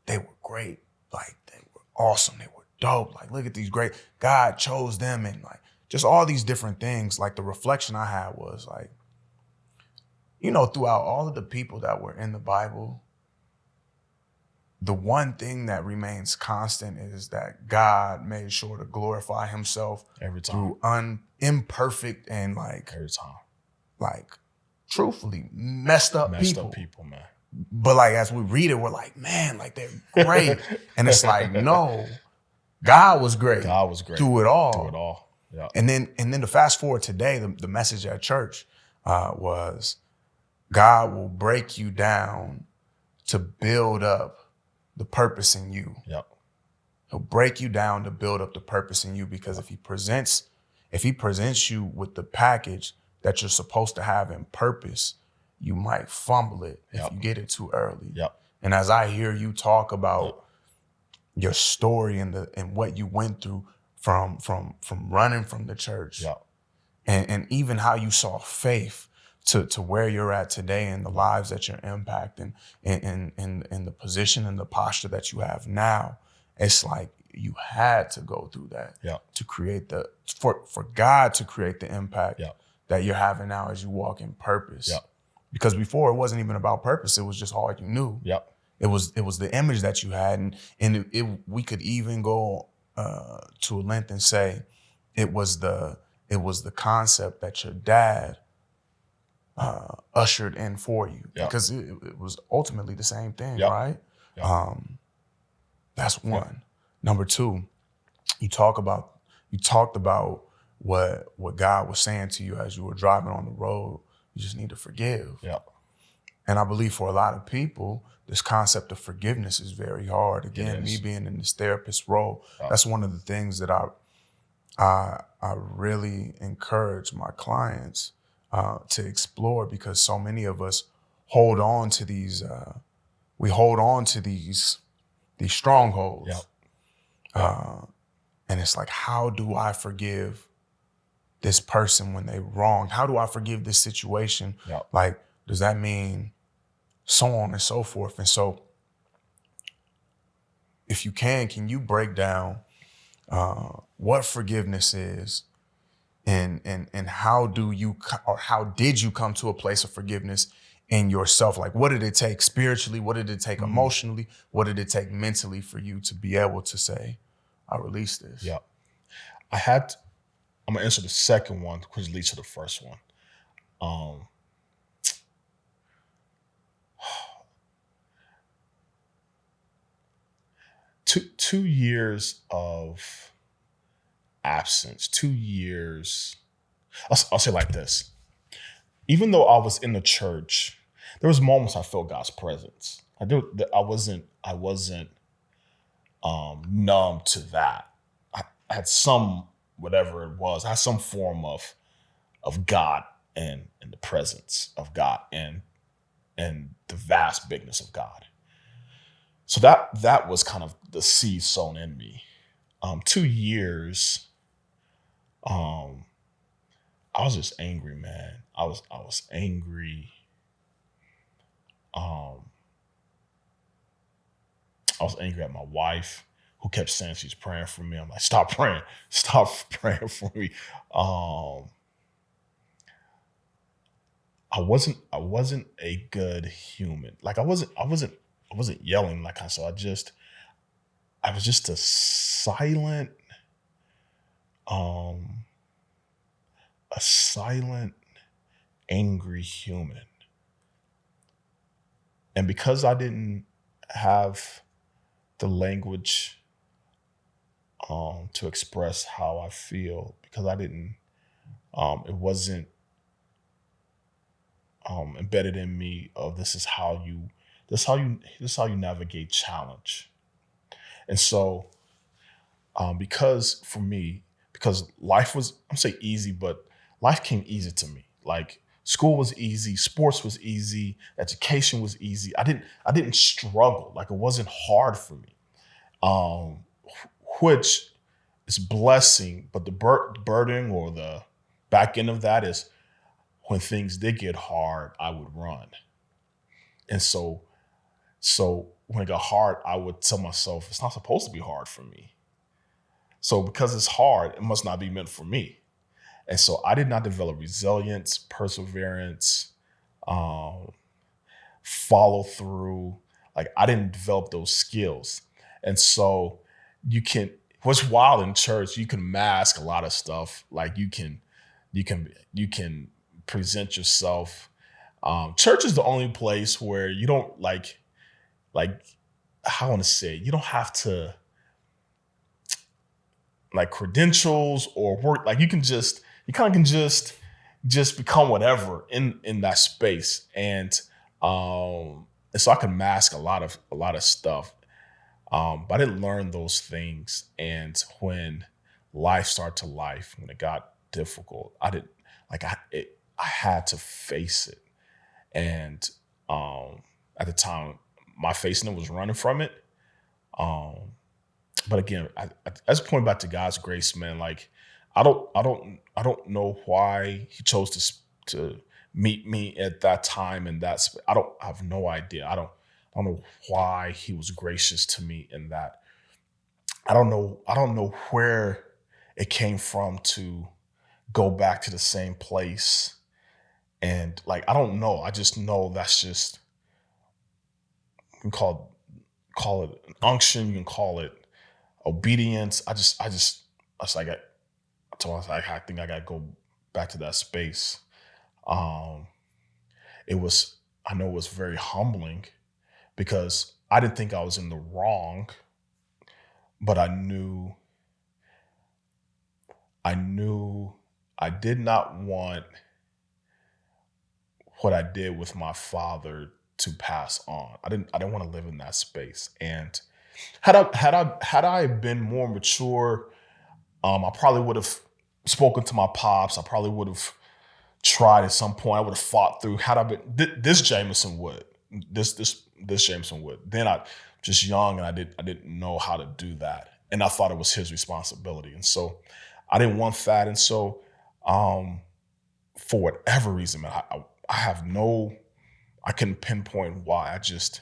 they were great, like they were awesome, they were dope. Like, look at these great, God chose them, and like just all these different things. Like the reflection I had was like, you know, throughout all of the people that were in the Bible, the one thing that remains constant is that God made sure to glorify himself Every time. through imperfect and Every time. like truthfully messed up people, man. But like as we read it, we're like, man, like they're great. And it's like, no, God was great. God was great. Through it all. Through it all. Yeah. And then to fast forward today, the message at church was God will break you down to build up the purpose in you. Yep. He'll break you down to build up the purpose in you, because if he presents you with the package that you're supposed to have in purpose, you might fumble it if you get it too early. Yep. And as I hear you talk about your story and what you went through from running from the church, and even how you saw faith to where you're at today and the lives that you're impacting and the position and the posture that you have now, it's like you had to go through that to create for God to create the impact that you're having now as you walk in purpose. Because before it wasn't even about purpose, it was just all you knew. It was the image that you had, and we could even go to a length and say it was the concept that your dad ushered in for you, because it was ultimately the same thing, right? That's one. Number two, you talked about what God was saying to you as you were driving on the road. You just need to forgive. And I believe for a lot of people, this concept of forgiveness is very hard. Again, me being in this therapist role, that's one of the things that I really encourage my clients to explore, because so many of us hold on to these strongholds. And it's like, how do I forgive this person when they wronged? How do I forgive this situation? Yeah. Like, does that mean so on and so forth? And so if you can you break down what forgiveness is and how did you come to a place of forgiveness in yourself? Like, what did it take spiritually? What did it take emotionally? What did it take mentally for you to be able to say, I release this? Yeah. I'm going to answer the second one, which leads to the first one. 2 years of absence, 2 years. I'll say it like this. Even though I was in the church, there was moments I felt God's presence. I wasn't numb to that. I had some, whatever it was, I had some form of God and the presence of God and the vast bigness of God. So that was kind of the seed sown in me. 2 years, I was just angry, man. I was angry. I was angry at my wife, who kept saying she's praying for me. I'm like, stop praying for me. I wasn't a good human. Like I wasn't yelling like I saw. I was just a silent, angry human. And because I didn't have the language to express how I feel, because I didn't, it wasn't embedded in me of this is how you navigate challenge. And so because life was, I'm saying easy, but life came easy to me. Like school was easy, sports was easy, education was easy. I didn't struggle. Like it wasn't hard for me, which is blessing. But the burden or the back end of that is when things did get hard, I would run. And so when it got hard, I would tell myself, it's not supposed to be hard for me. So because it's hard, it must not be meant for me. And so I did not develop resilience, perseverance, follow through. Like I didn't develop those skills. And so what's wild in church, you can mask a lot of stuff. Like you can present yourself. Church is the only place where you don't like how I want to say, you don't have to like credentials or work. Like you kind of can just become whatever in that space. And so I can mask a lot of stuff. But I didn't learn those things. And when life started to life, when it got difficult, I had to face it. And at the time, my facing it was running from it. But again, I just point back to God's grace, man. Like I don't know why He chose to meet me at that time and I have no idea. I don't know why He was gracious to me in that. I don't know where it came from to go back to the same place. And like, I don't know. I just know that's just, you can call it an unction. You can call it obedience. I think I got to go back to that space. I know it was very humbling because I didn't think I was in the wrong, but I knew I did not want what I did with my father to pass on. I didn't want to live in that space. And had I been more mature, I probably would have spoken to my pops. I probably would have tried at some point. I would have fought through. Had I been this Jameson would. This Jameson would. Then I just young and I didn't know how to do that. And I thought it was his responsibility. And so I didn't want that. And so For whatever reason, man, I couldn't pinpoint why. It's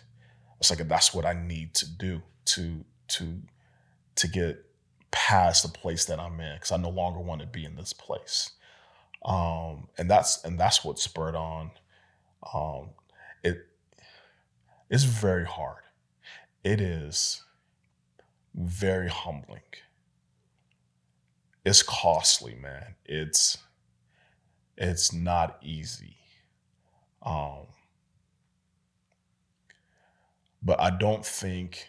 like that's what I need to do to get past the place that I'm in, because I no longer want to be in this place. And that's what spurred on. It is very hard. It is very humbling. It's costly, man. It's not easy. But I don't think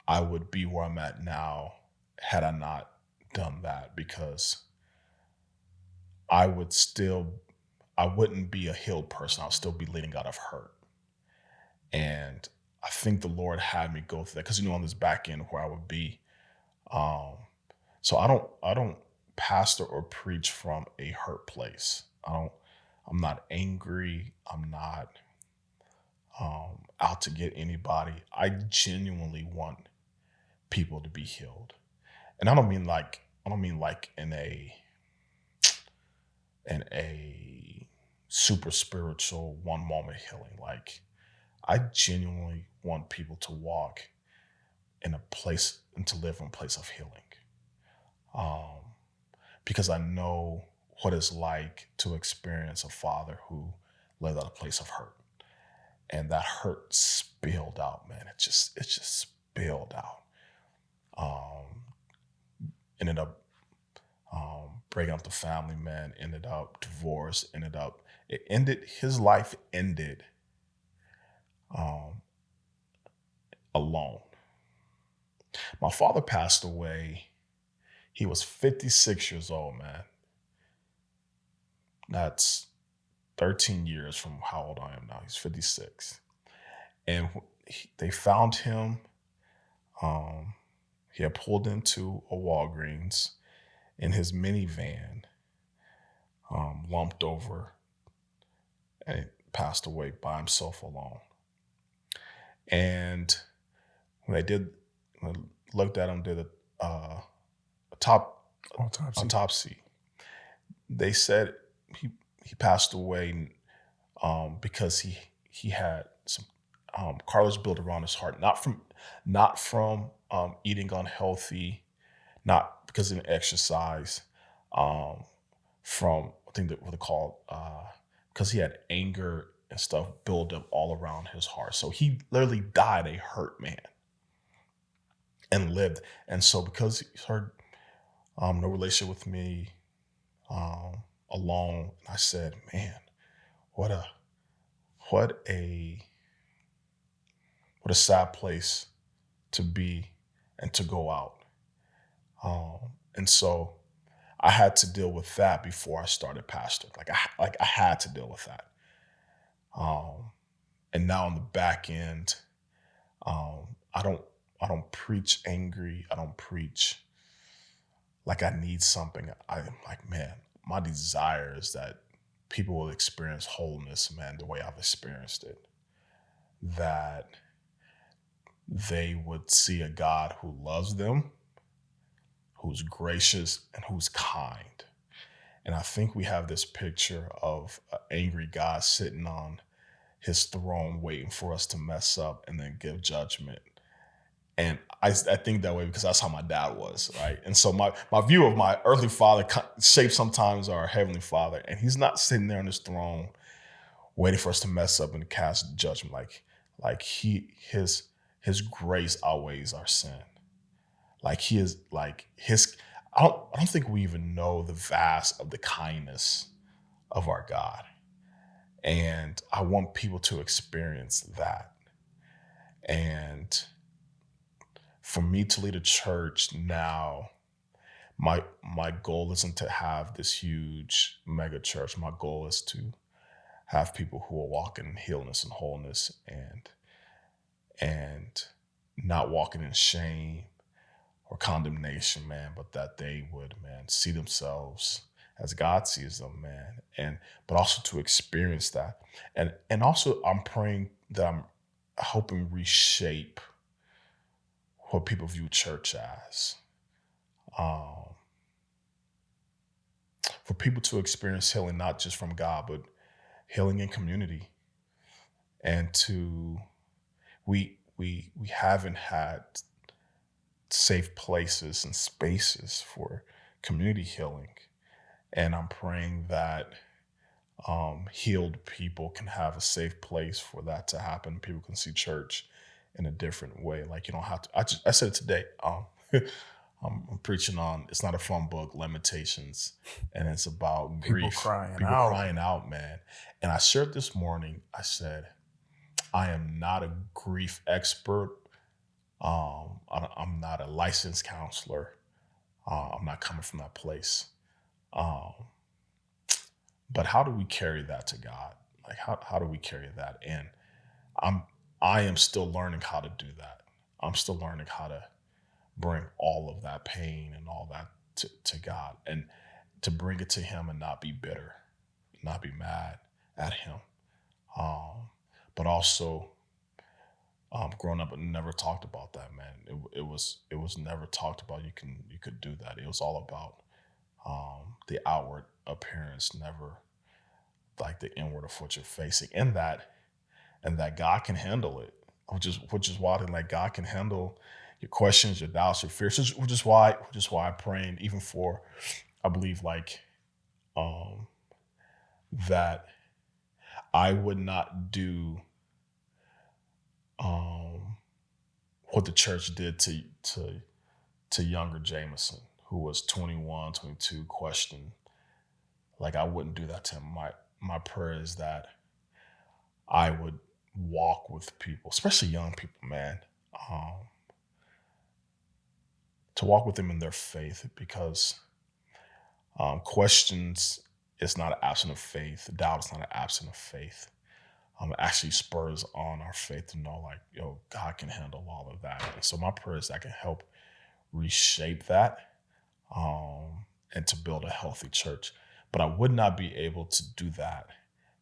I would be where I'm at now had I not done that, because I wouldn't be a healed person. I'll still be leading out of hurt. And I think the Lord had me go through that because, on this back end where I would be. So I don't pastor or preach from a hurt place. I'm not angry. I'm not out to get anybody. I genuinely want people to be healed. And I don't mean like in a super spiritual one moment healing. Like, I genuinely want people to walk in a place and to live in a place of healing. Because I know what it's like to experience a father who lived out a place of hurt. And that hurt spilled out, man. It just spilled out. Ended up breaking up the family, man. Ended up divorce. His life ended alone. My father passed away. He was 56 years old, man. That's 13 years from how old I am now. He's 56. And they found him. He had pulled into a Walgreens in his minivan, lumped over, and passed away by himself alone. And when I looked at him, did a autopsy. They said he passed away because he had some cartilage built around his heart, not from eating unhealthy, not because he didn't exercise, from I think that what they call because he had anger and stuff build up all around his heart. So he literally died a hurt man and lived. And so because he heard no relationship with me, alone, I said, man, what a sad place to be and to go out. And so I had to deal with that before I started pastoring. I had to deal with that. And now on the back end, I don't preach angry. I don't preach like I need something. I'm like, man, my desire is that people will experience wholeness, man, the way I've experienced it. That they would see a God who loves them, who's gracious, and who's kind. And I think we have this picture of an angry God sitting on his throne waiting for us to mess up and then give judgment. And I think that way because that's how my dad was, right? And so my view of my earthly father shapes sometimes our heavenly father. And he's not sitting there on his throne waiting for us to mess up and cast judgment. His grace outweighs our sin. I don't think we even know the vast of the kindness of our God. And I want people to experience that. And for me to lead a church now, my goal isn't to have this huge mega church. My goal is to have people who are walking in healness and wholeness and not walking in shame or condemnation, man, but that they would, man, see themselves as God sees them, man, but also to experience that. And also I'm praying that I'm helping reshape what people view church as. For people to experience healing, not just from God, but healing in community. And we haven't had safe places and spaces for community healing. And I'm praying that healed people can have a safe place for that to happen. People can see church in a different way. Like, you don't have to, I said it today. I'm preaching on, it's not a fun book, Limitations, and it's about grief. People crying out, man. And I shared this morning, I said, I am not a grief expert. I'm not a licensed counselor. I'm not coming from that place. But how do we carry that to God? Like, how do we carry that? And I am still learning how to do that. I'm still learning how to bring all of that pain and all that to God, and to bring it to him and not be bitter, not be mad at him. But also, growing up, I never talked about that, man. It was never talked about. You could do that. It was all about the outward appearance, never like the inward of what you're facing, and that God can handle it. Which is why, like, God can handle your questions, your doubts, your fears. Which is why I'm praying even for, I believe, like, that I would not do what the church did to younger Jameson, who was 21, 22, questioned. Like, I wouldn't do that to him. My prayer is that I would walk with people, especially young people, man, to walk with them in their faith, because questions is not an absence of faith. Doubt is not an absence of faith. It actually spurs on our faith to know, like, yo, God can handle all of that. And so my prayer is that I can help reshape that, and to build a healthy church. But I would not be able to do that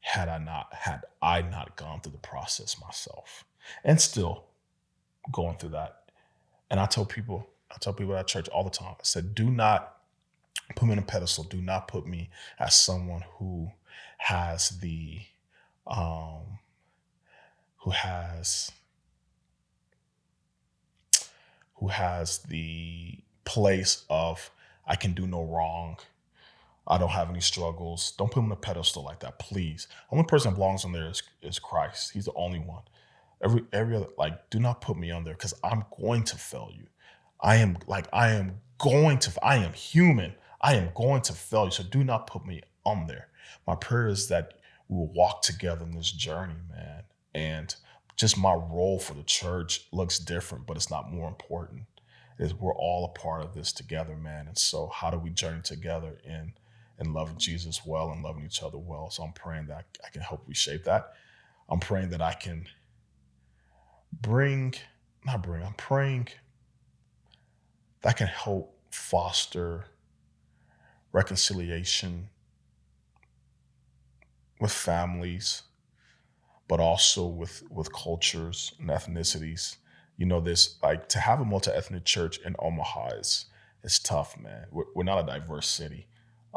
had I not gone through the process myself, and still going through that. And I tell people at church all the time, I said, do not put me on a pedestal. Do not put me as someone who has the who has the place of, I can do no wrong, I don't have any struggles. Don't put him on a pedestal like that, please. Only person that belongs on there is Christ. He's the only one. Every other, like, do not put me on there, because I'm going to fail you. I am human. I am going to fail you. So do not put me on there. My prayer is that we will walk together in this journey, man. And just my role for the church looks different, but it's not more important. We're all a part of this together, man. And so how do we journey together in loving Jesus well and loving each other well? So I'm praying that I can help reshape that. I'm praying that I can I'm praying that I can help foster reconciliation with families, but also with cultures and ethnicities. You know, this, like, to have a multi-ethnic church in Omaha is tough, man. We're not a diverse city,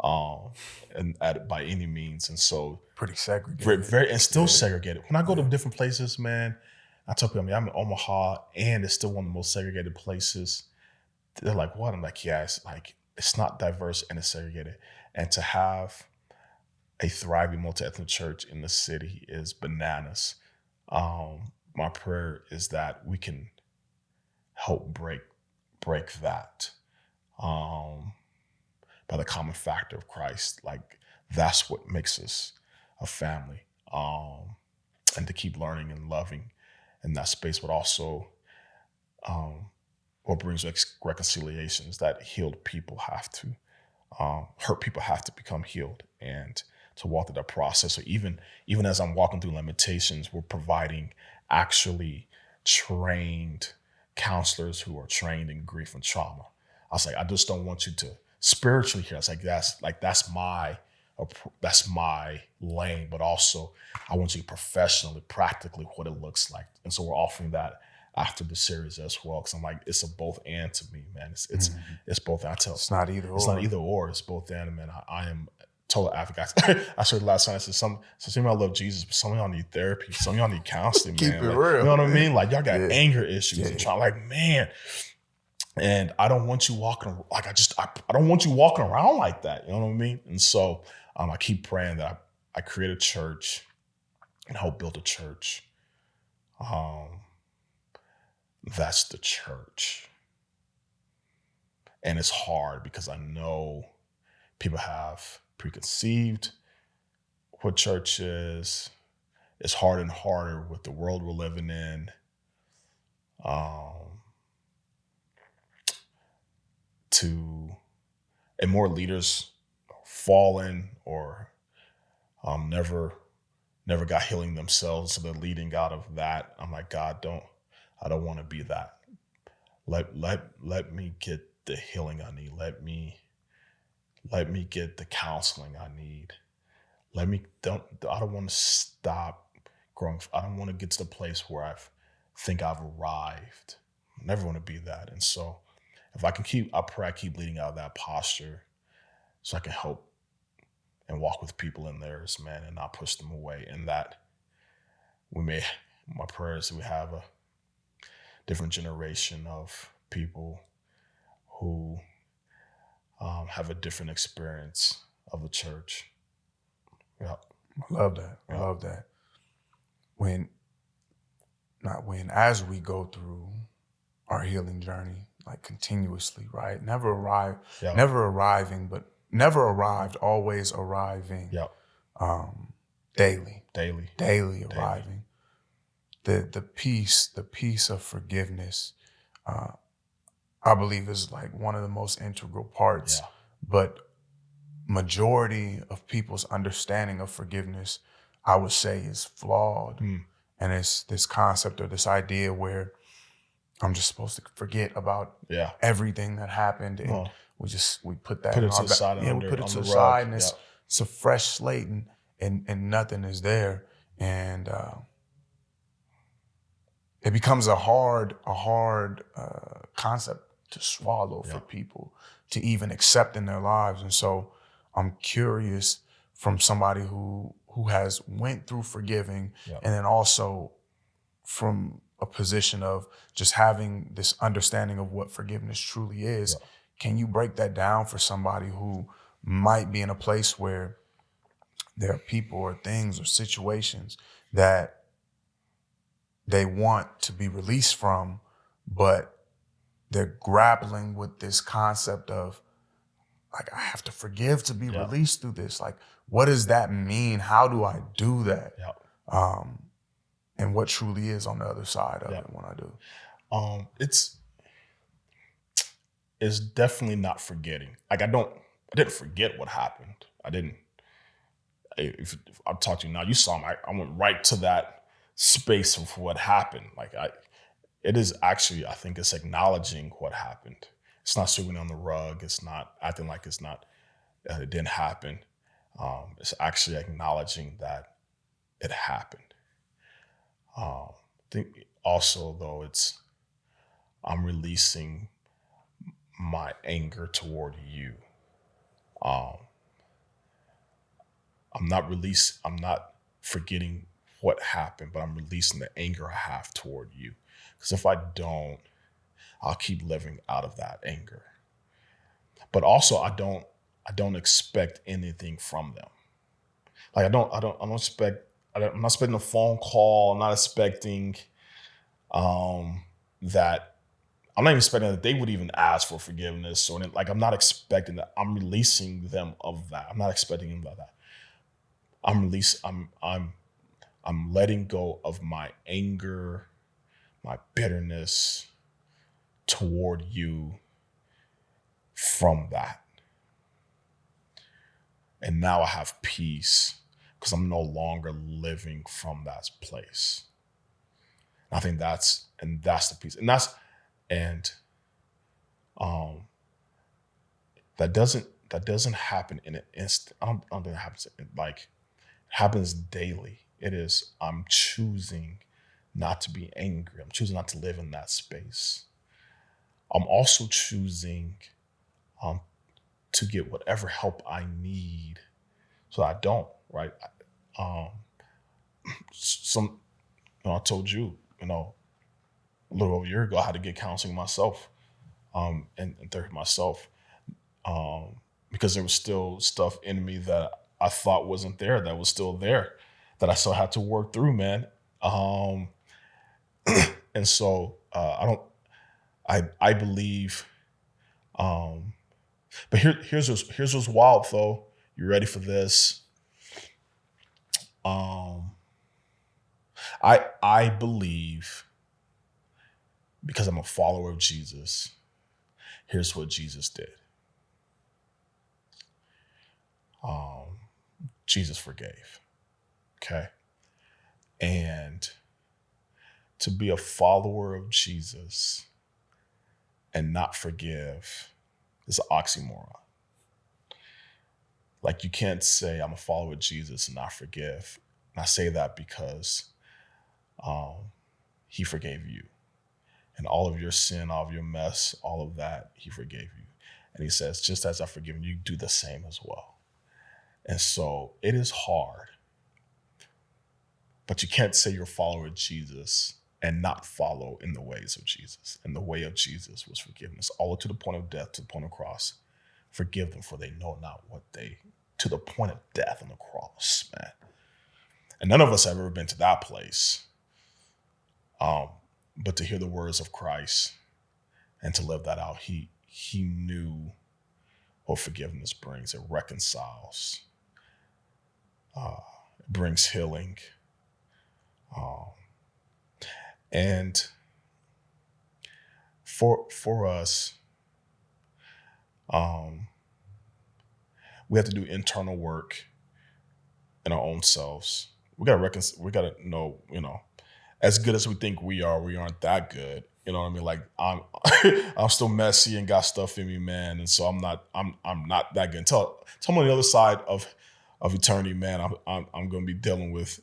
by any means, and so pretty segregated, still segregated. When I go to different places, man, I tell people, I'm in Omaha, and it's still one of the most segregated places. They're like, what? I'm like, yeah, it's not diverse and it's segregated. And to have a thriving multi-ethnic church in the city is bananas. My prayer is that we can help break that by the common factor of Christ. Like, that's what makes us a family, and to keep learning and loving in that space, but also what brings reconciliation is that healed people have to, hurt people have to become healed, and to walk through that process. So even as I'm walking through Limitations, we're providing actually trained counselors who are trained in grief and trauma. I was like, I just don't want you to spiritually hear. I was like, that's my lane, but also I want you professionally, practically what it looks like. And so we're offering that after the series as well, because I'm like, it's a both and to me, man. It's both. I tell, it's not either or. It's not either or. It's both and, man. total advocate. I said last night, I said, some of y'all love Jesus, but some of y'all need therapy. Some of y'all need counseling, Keep man. it Like, real, you know what I man. mean? Like, y'all got Yeah. anger issues Yeah. and trying, like, man. And I don't want you walking, like, I don't want you walking around like that. You know what I mean? And so I keep praying that I create a church and help build a church. That's the church. And it's hard because I know people have preconceived what church is. It's harder and harder with the world we're living in. And more leaders fallen or never got healing themselves, so they're leading out of that. I'm like, God, I don't want to be that. Let me get the healing I need. Let me get the counseling I need. I don't want to stop growing. I don't want to get to the place where I think I've arrived. I never want to be that. And so if I pray I keep leading out of that posture so I can help and walk with people in theirs, man, and not push them away. And that my prayer is that we have a different generation of people who have a different experience of the church. Yeah. I love that. I love that. As we go through our healing journey, like continuously, right? Never arriving, but never arrived, always arriving. Yeah. Daily Daily. arriving. The peace of forgiveness, I believe is like one of the most integral parts. Yeah. But majority of people's understanding of forgiveness, I would say, is flawed. And it's this concept or this idea where I'm just supposed to forget about everything that happened, and we put that Put in it our to the side. we put it to the side, and it's a fresh slate, and nothing is there, and it becomes a hard concept to swallow for people to even accept in their lives. And so I'm curious from somebody who has went through forgiving, and then also from a position of just having this understanding of what forgiveness truly is. Can you break that down for somebody who might be in a place where there are people or things or situations that they want to be released from, but they're grappling with this concept of, like, I have to forgive to be released through this. Like, what does that mean? How do I do that? And what truly is on the other side of it when I do? It's definitely not forgetting. Like, I didn't forget what happened. I didn't. If I'm talking to you now, you saw me. I went right to that space of what happened. Like, it is actually, I think it's acknowledging what happened. It's not sweeping on the rug. It's not acting like it didn't happen. It's actually acknowledging that it happened. I think also, though, I'm releasing my anger toward you. I'm not forgetting what happened, but I'm releasing the anger I have toward you. Because if I don't, I'll keep living out of that anger. But also, I don't expect anything from them. Like, I'm not expecting a phone call. I'm not expecting that. I'm not even expecting that they would even ask for forgiveness. Or like, I'm not expecting that. I'm releasing them of that. I'm not expecting them of that. I'm letting go of my anger, my bitterness toward you from that. And now I have peace because I'm no longer living from that place. I think that's the peace. That doesn't happen in an instant. I don't think it happens it happens daily. It is, I'm choosing not to be angry. I'm choosing not to live in that space. I'm also choosing to get whatever help I need so I don't, right? Some, I told you, a little over a year ago, I had to get counseling myself, and therapy myself, because there was still stuff in me that I thought wasn't there, that was still there, that I still had to work through, man. And so I believe, but here's what's wild though. You ready for this? I believe, because I'm a follower of Jesus, here's what Jesus did. Jesus forgave. Okay. And to be a follower of Jesus and not forgive is an oxymoron. Like, you can't say I'm a follower of Jesus and not forgive. And I say that because he forgave you. And all of your sin, all of your mess, all of that, he forgave you. And he says, just as I've forgiven you, do the same as well. And so it is hard, but you can't say you're a follower of Jesus and not follow in the ways of Jesus. And the way of Jesus was forgiveness, all to the point of death, to the point of cross. Forgive them, for they know not what they, to the point of death on the cross, man. And none of us have ever been to that place. But to hear the words of Christ and to live that out, he knew what forgiveness brings. It reconciles. It brings healing. And for us, we have to do internal work in our own selves. We gotta know, as good as we think we aren't that good. You know what I mean? Like, I'm I'm still messy and got stuff in me, man. And so I'm not that good. Until I'm on the other side of eternity, man, I'm gonna be dealing with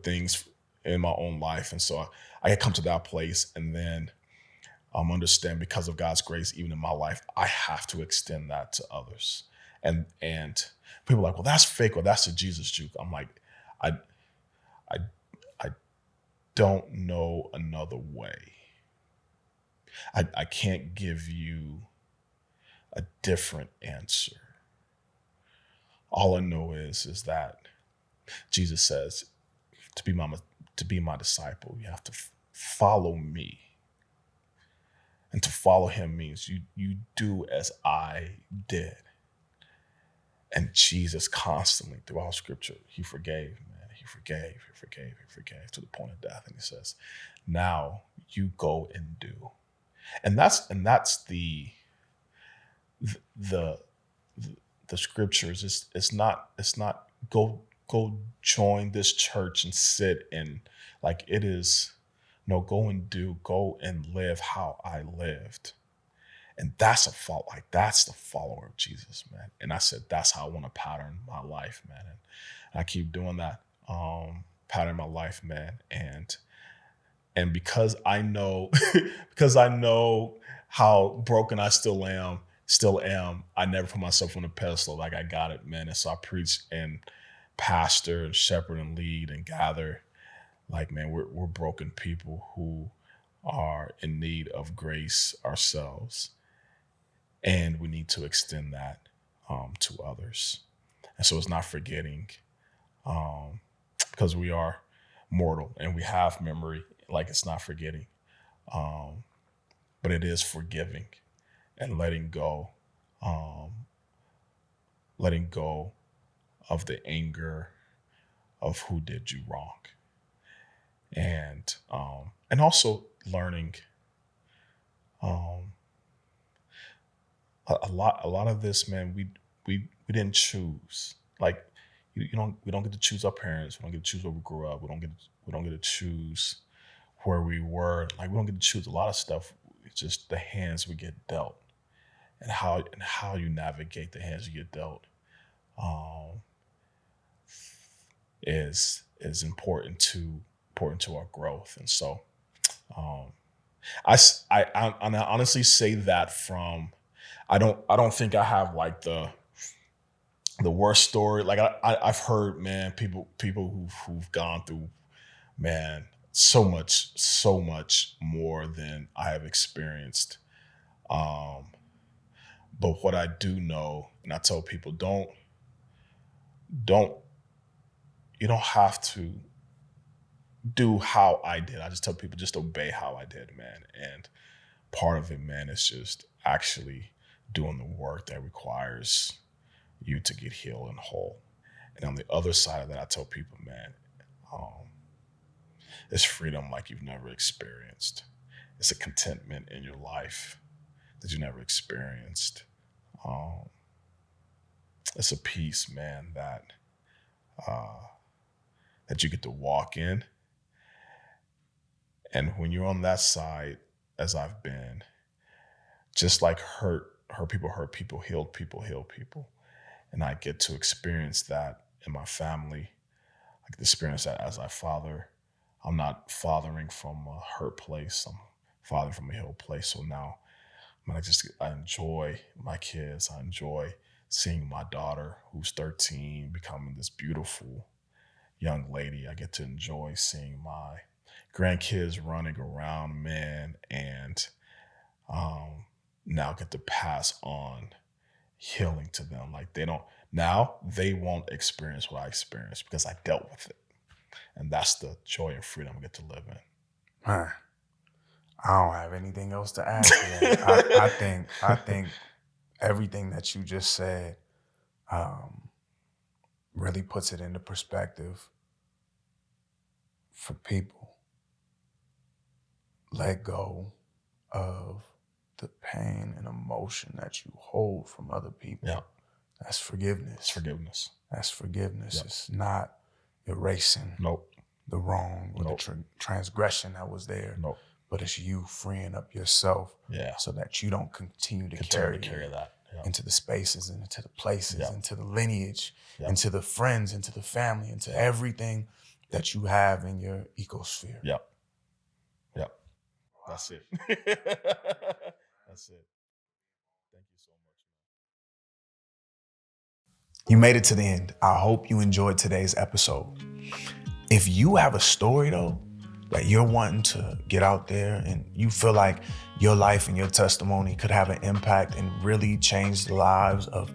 things in my own life. And so I come to that place, and then understand, because of God's grace, even in my life, I have to extend that to others. And people are like, well, that's fake, or that's a Jesus juke. I'm like, I don't know another way. I can't give you a different answer. All I know is that Jesus says, to be my disciple, you have to follow me. And to follow him means you do as I did. And Jesus constantly, throughout scripture, he forgave, man. He forgave to the point of death. And he says, now you go and do. And that's the scriptures. It's not go join this church and sit and, like, it is, no, go and do, go and live how I lived. And that's the follower of Jesus, man. And I said, that's how I want to pattern my life, man. And I keep doing that, pattern my life, man. And because I know, how broken I still am, I never put myself on a pedestal. Like, I got it, man. And so I preach and pastor and shepherd and lead and gather. Like, man, we're broken people who are in need of grace ourselves. And we need to extend that to others. And so it's not forgetting, because we are mortal and we have memory, like, it's not forgetting. But it is forgiving and letting go of the anger of who did you wrong. And also learning, a lot of this, man, we didn't choose. Like, we don't get to choose our parents. We don't get to choose where we grew up. We don't get to choose where we were. Like, we don't get to choose a lot of stuff. It's just the hands we get dealt, and how you navigate the hands you get dealt is important to our growth. And so I honestly say that from, I don't think I have like the the worst story, like I've heard, man, people who've gone through, man, so much more than I have experienced. But what I do know, and I tell people, you don't have to do how I did. I just tell people, just obey how I did, man. And part of it, man, is just actually doing the work that requires you to get healed and whole. And on the other side of that, I tell people, man, it's freedom like you've never experienced. It's a contentment in your life that you never experienced. It's a peace, man, that you get to walk in. And when you're on that side, as I've been, just like hurt people, healed people. And I get to experience that in my family. I get to experience that as I father. I'm not fathering from a hurt place. I'm fathering from a healed place. So now, I enjoy my kids. I enjoy seeing my daughter, who's 13, becoming this beautiful young lady. I get to enjoy seeing my grandkids running around, man, and now get to pass on healing to them. Like they won't experience what I experienced because I dealt with it. And that's the joy and freedom I get to live in. Man, I don't have anything else to add to that. I think everything that you just said really puts it into perspective for people. Let go of the pain and emotion that you hold from other people. Yeah. That's forgiveness. It's forgiveness. That's forgiveness. Yep. It's not erasing the wrong or the transgression that was there. Nope. But it's you freeing up yourself so that you don't continue to carry that into the spaces and into the places, Yeah. into the lineage, Yeah. into the friends, into the family, into everything that you have in your ecosphere. Yep. That's it. That's it. Thank you so much. You made it to the end. I hope you enjoyed today's episode. If you have a story though, that you're wanting to get out there and you feel like your life and your testimony could have an impact and really change the lives of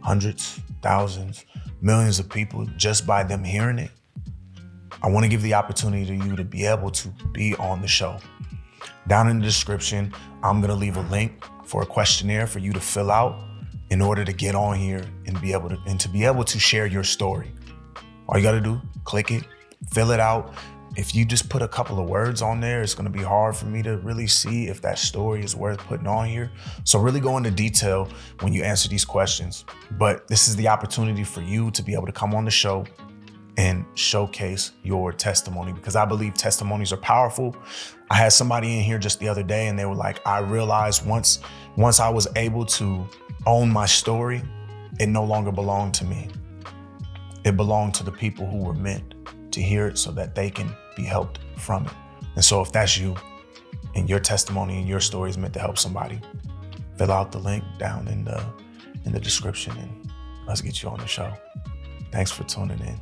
hundreds, thousands, millions of people just by them hearing it, I want to give the opportunity to you to be able to be on the show. Down in the description, I'm going to leave a link for a questionnaire for you to fill out in order to get on here and be able to share your story. All you got to do, click it, fill it out. If you just put a couple of words on there, it's going to be hard for me to really see if that story is worth putting on here. So really go into detail when you answer these questions. But this is the opportunity for you to be able to come on the show and showcase your testimony, because I believe testimonies are powerful. I had somebody in here just the other day and they were like, I realized once I was able to own my story, it no longer belonged to me. It belonged to the people who were meant to hear it so that they can be helped from it. And so if that's you and your testimony and your story is meant to help somebody, fill out the link down in the description and let's get you on the show. Thanks for tuning in.